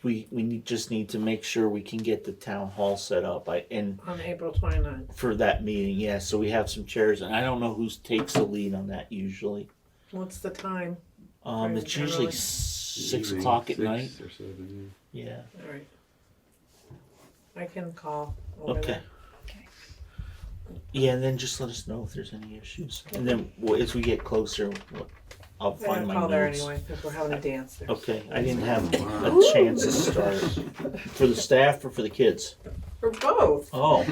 we just need to make sure we can get the town hall set up. On April 29th. For that meeting, yeah. So we have some chairs, and I don't know who takes the lead on that usually. What's the time? It's usually 6 o'clock at night. 6 or 7, Yeah. All right. I can call. Over Okay. there. Yeah, and then just let us know if there's any issues. And then as we get closer, I'll I'm find gonna my call there notes. anyway because we're having a dance there. Okay, I didn't have a chance to start. For the staff or for the kids? For both. Oh.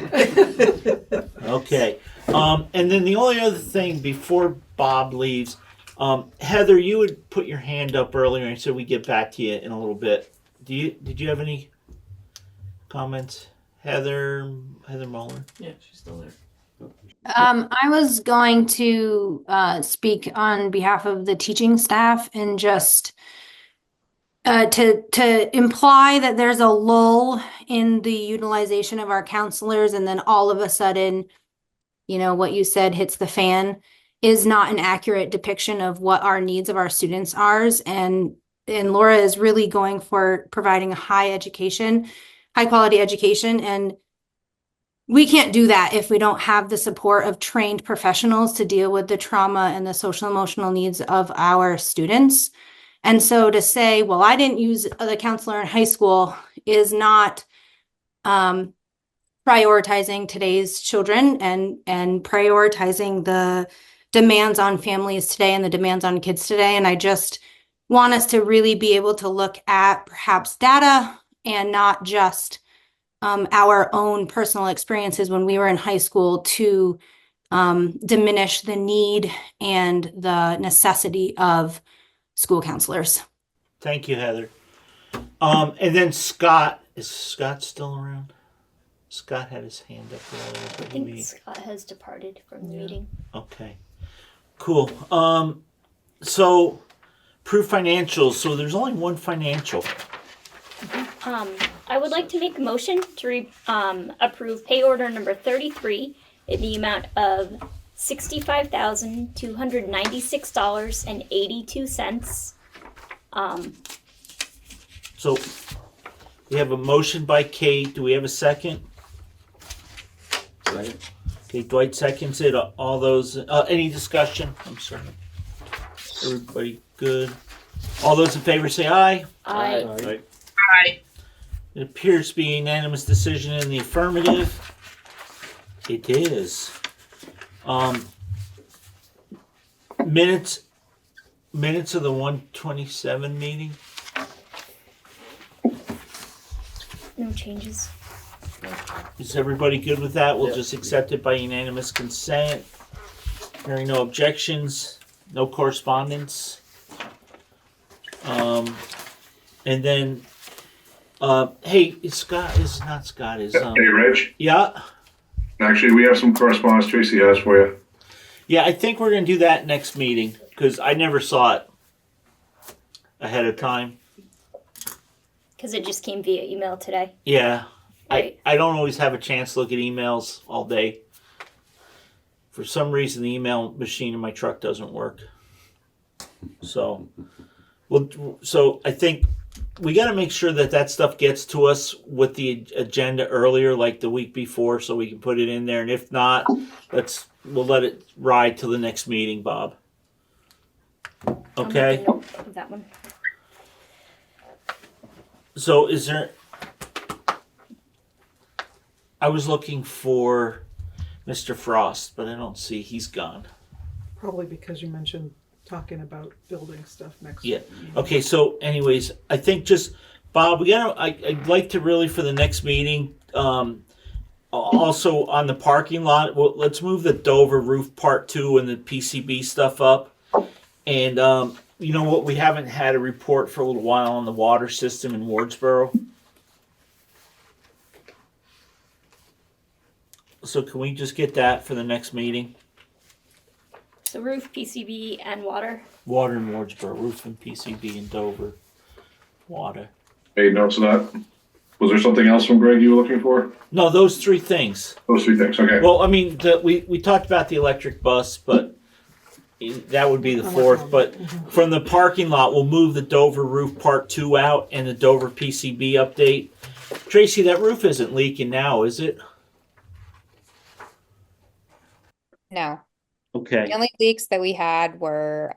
Okay. And then the only other thing before Bob leaves, Heather, you would put your hand up earlier and said we get back to you in a little bit. Did you have any comments? Heather Muller? Yeah, she's still there. I was going to speak on behalf of the teaching staff and just to imply that there's a lull in the utilization of our counselors, and then all of a sudden, what you said hits the fan is not an accurate depiction of what our needs of our students are. And Laura is really going for providing a high quality education. And we can't do that if we don't have the support of trained professionals to deal with the trauma and the social emotional needs of our students. And so to say, well, I didn't use the counselor in high school is not prioritizing today's children and prioritizing the demands on families today and the demands on kids today. And I just want us to really be able to look at perhaps data and not just our own personal experiences when we were in high school to diminish the need and the necessity of school counselors. Thank you, Heather. And then Scott. Is Scott still around? Scott had his hand up earlier. I think Scott has departed from the meeting. Okay. Cool. So, proof financials. So there's only one financial. I would like to make a motion to approve pay order number 33 in the amount of $65,296.82. So we have a motion by Kate. Do we have a second? Second. Okay, Dwight seconds it. All those. Any discussion? I'm sorry. Everybody good? All those in favor say aye. Aye. Aye. Aye. It appears to be a unanimous decision in the affirmative. It is. Minutes of the 127 meeting. No changes. Is everybody good with that? We'll just accept it by unanimous consent. Hearing no objections, no correspondence. And then, hey, Hey, Rich. Yeah. Actually, we have some correspondence Tracy has for you. Yeah, I think we're going to do that next meeting because I never saw it ahead of time. Because it just came via email today. Yeah. Right. I don't always have a chance to look at emails all day. For some reason, the email machine in my truck doesn't work. So I think we got to make sure that stuff gets to us with the agenda earlier, like the week before, so we can put it in there. And if not, we'll let it ride till the next meeting, Bob. Okay. I'll make a note of that one. So I was looking for Mr. Frost, but I don't see. He's gone. Probably because you mentioned talking about building stuff next Yeah. week. Okay. So, anyways, I think just Bob, I'd like to really for the next meeting. Also on the parking lot, let's move the Dover roof part 2 and the PCB stuff up. And you know what? We haven't had a report for a little while on the water system in Wardsboro. So can we just get that for the next meeting? So roof, PCB, and water. Water in Wardsboro, roof and PCB in Dover, water. Hey, notes of that. Was there something else from Greg you were looking for? No, those 3 things. Those 3 things, okay. Well, I mean, we talked about the electric bus, but that would be the 4th. But from the parking lot, we'll move the Dover roof part 2 out and the Dover PCB update. Tracy, that roof isn't leaking now, is it? No. Okay. The only leaks that we had were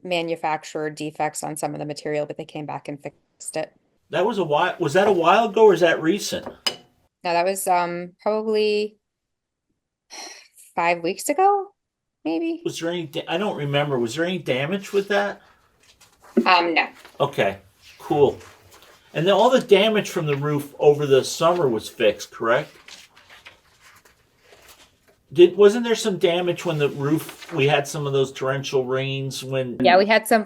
manufacturer defects on some of the material, but they came back and fixed it. That was was that a while ago or is that recent? No, that was probably 5 weeks ago, maybe. Was there any, I don't remember, was there any damage with that? No. Okay, cool. And then all the damage from the roof over the summer was fixed, correct? Wasn't there some damage when the roof? We had some of those torrential rains when. Yeah, we had some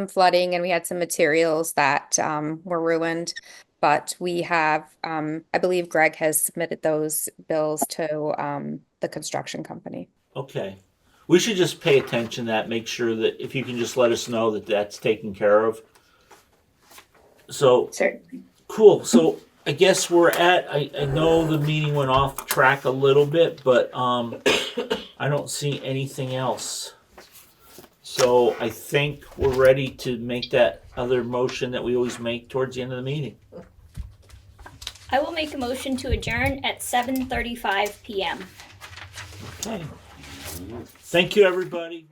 flooding and we had some materials that were ruined, but we have I believe Greg has submitted those bills to the construction company. Okay. We should just pay attention to that, make sure that if you can just let us know that that's taken care of. So, Certainly. cool. So I guess I know the meeting went off track a little bit, but I don't see anything else. So I think we're ready to make that other motion that we always make towards the end of the meeting. I will make a motion to adjourn at 7:35 p.m. Okay. Thank you, everybody.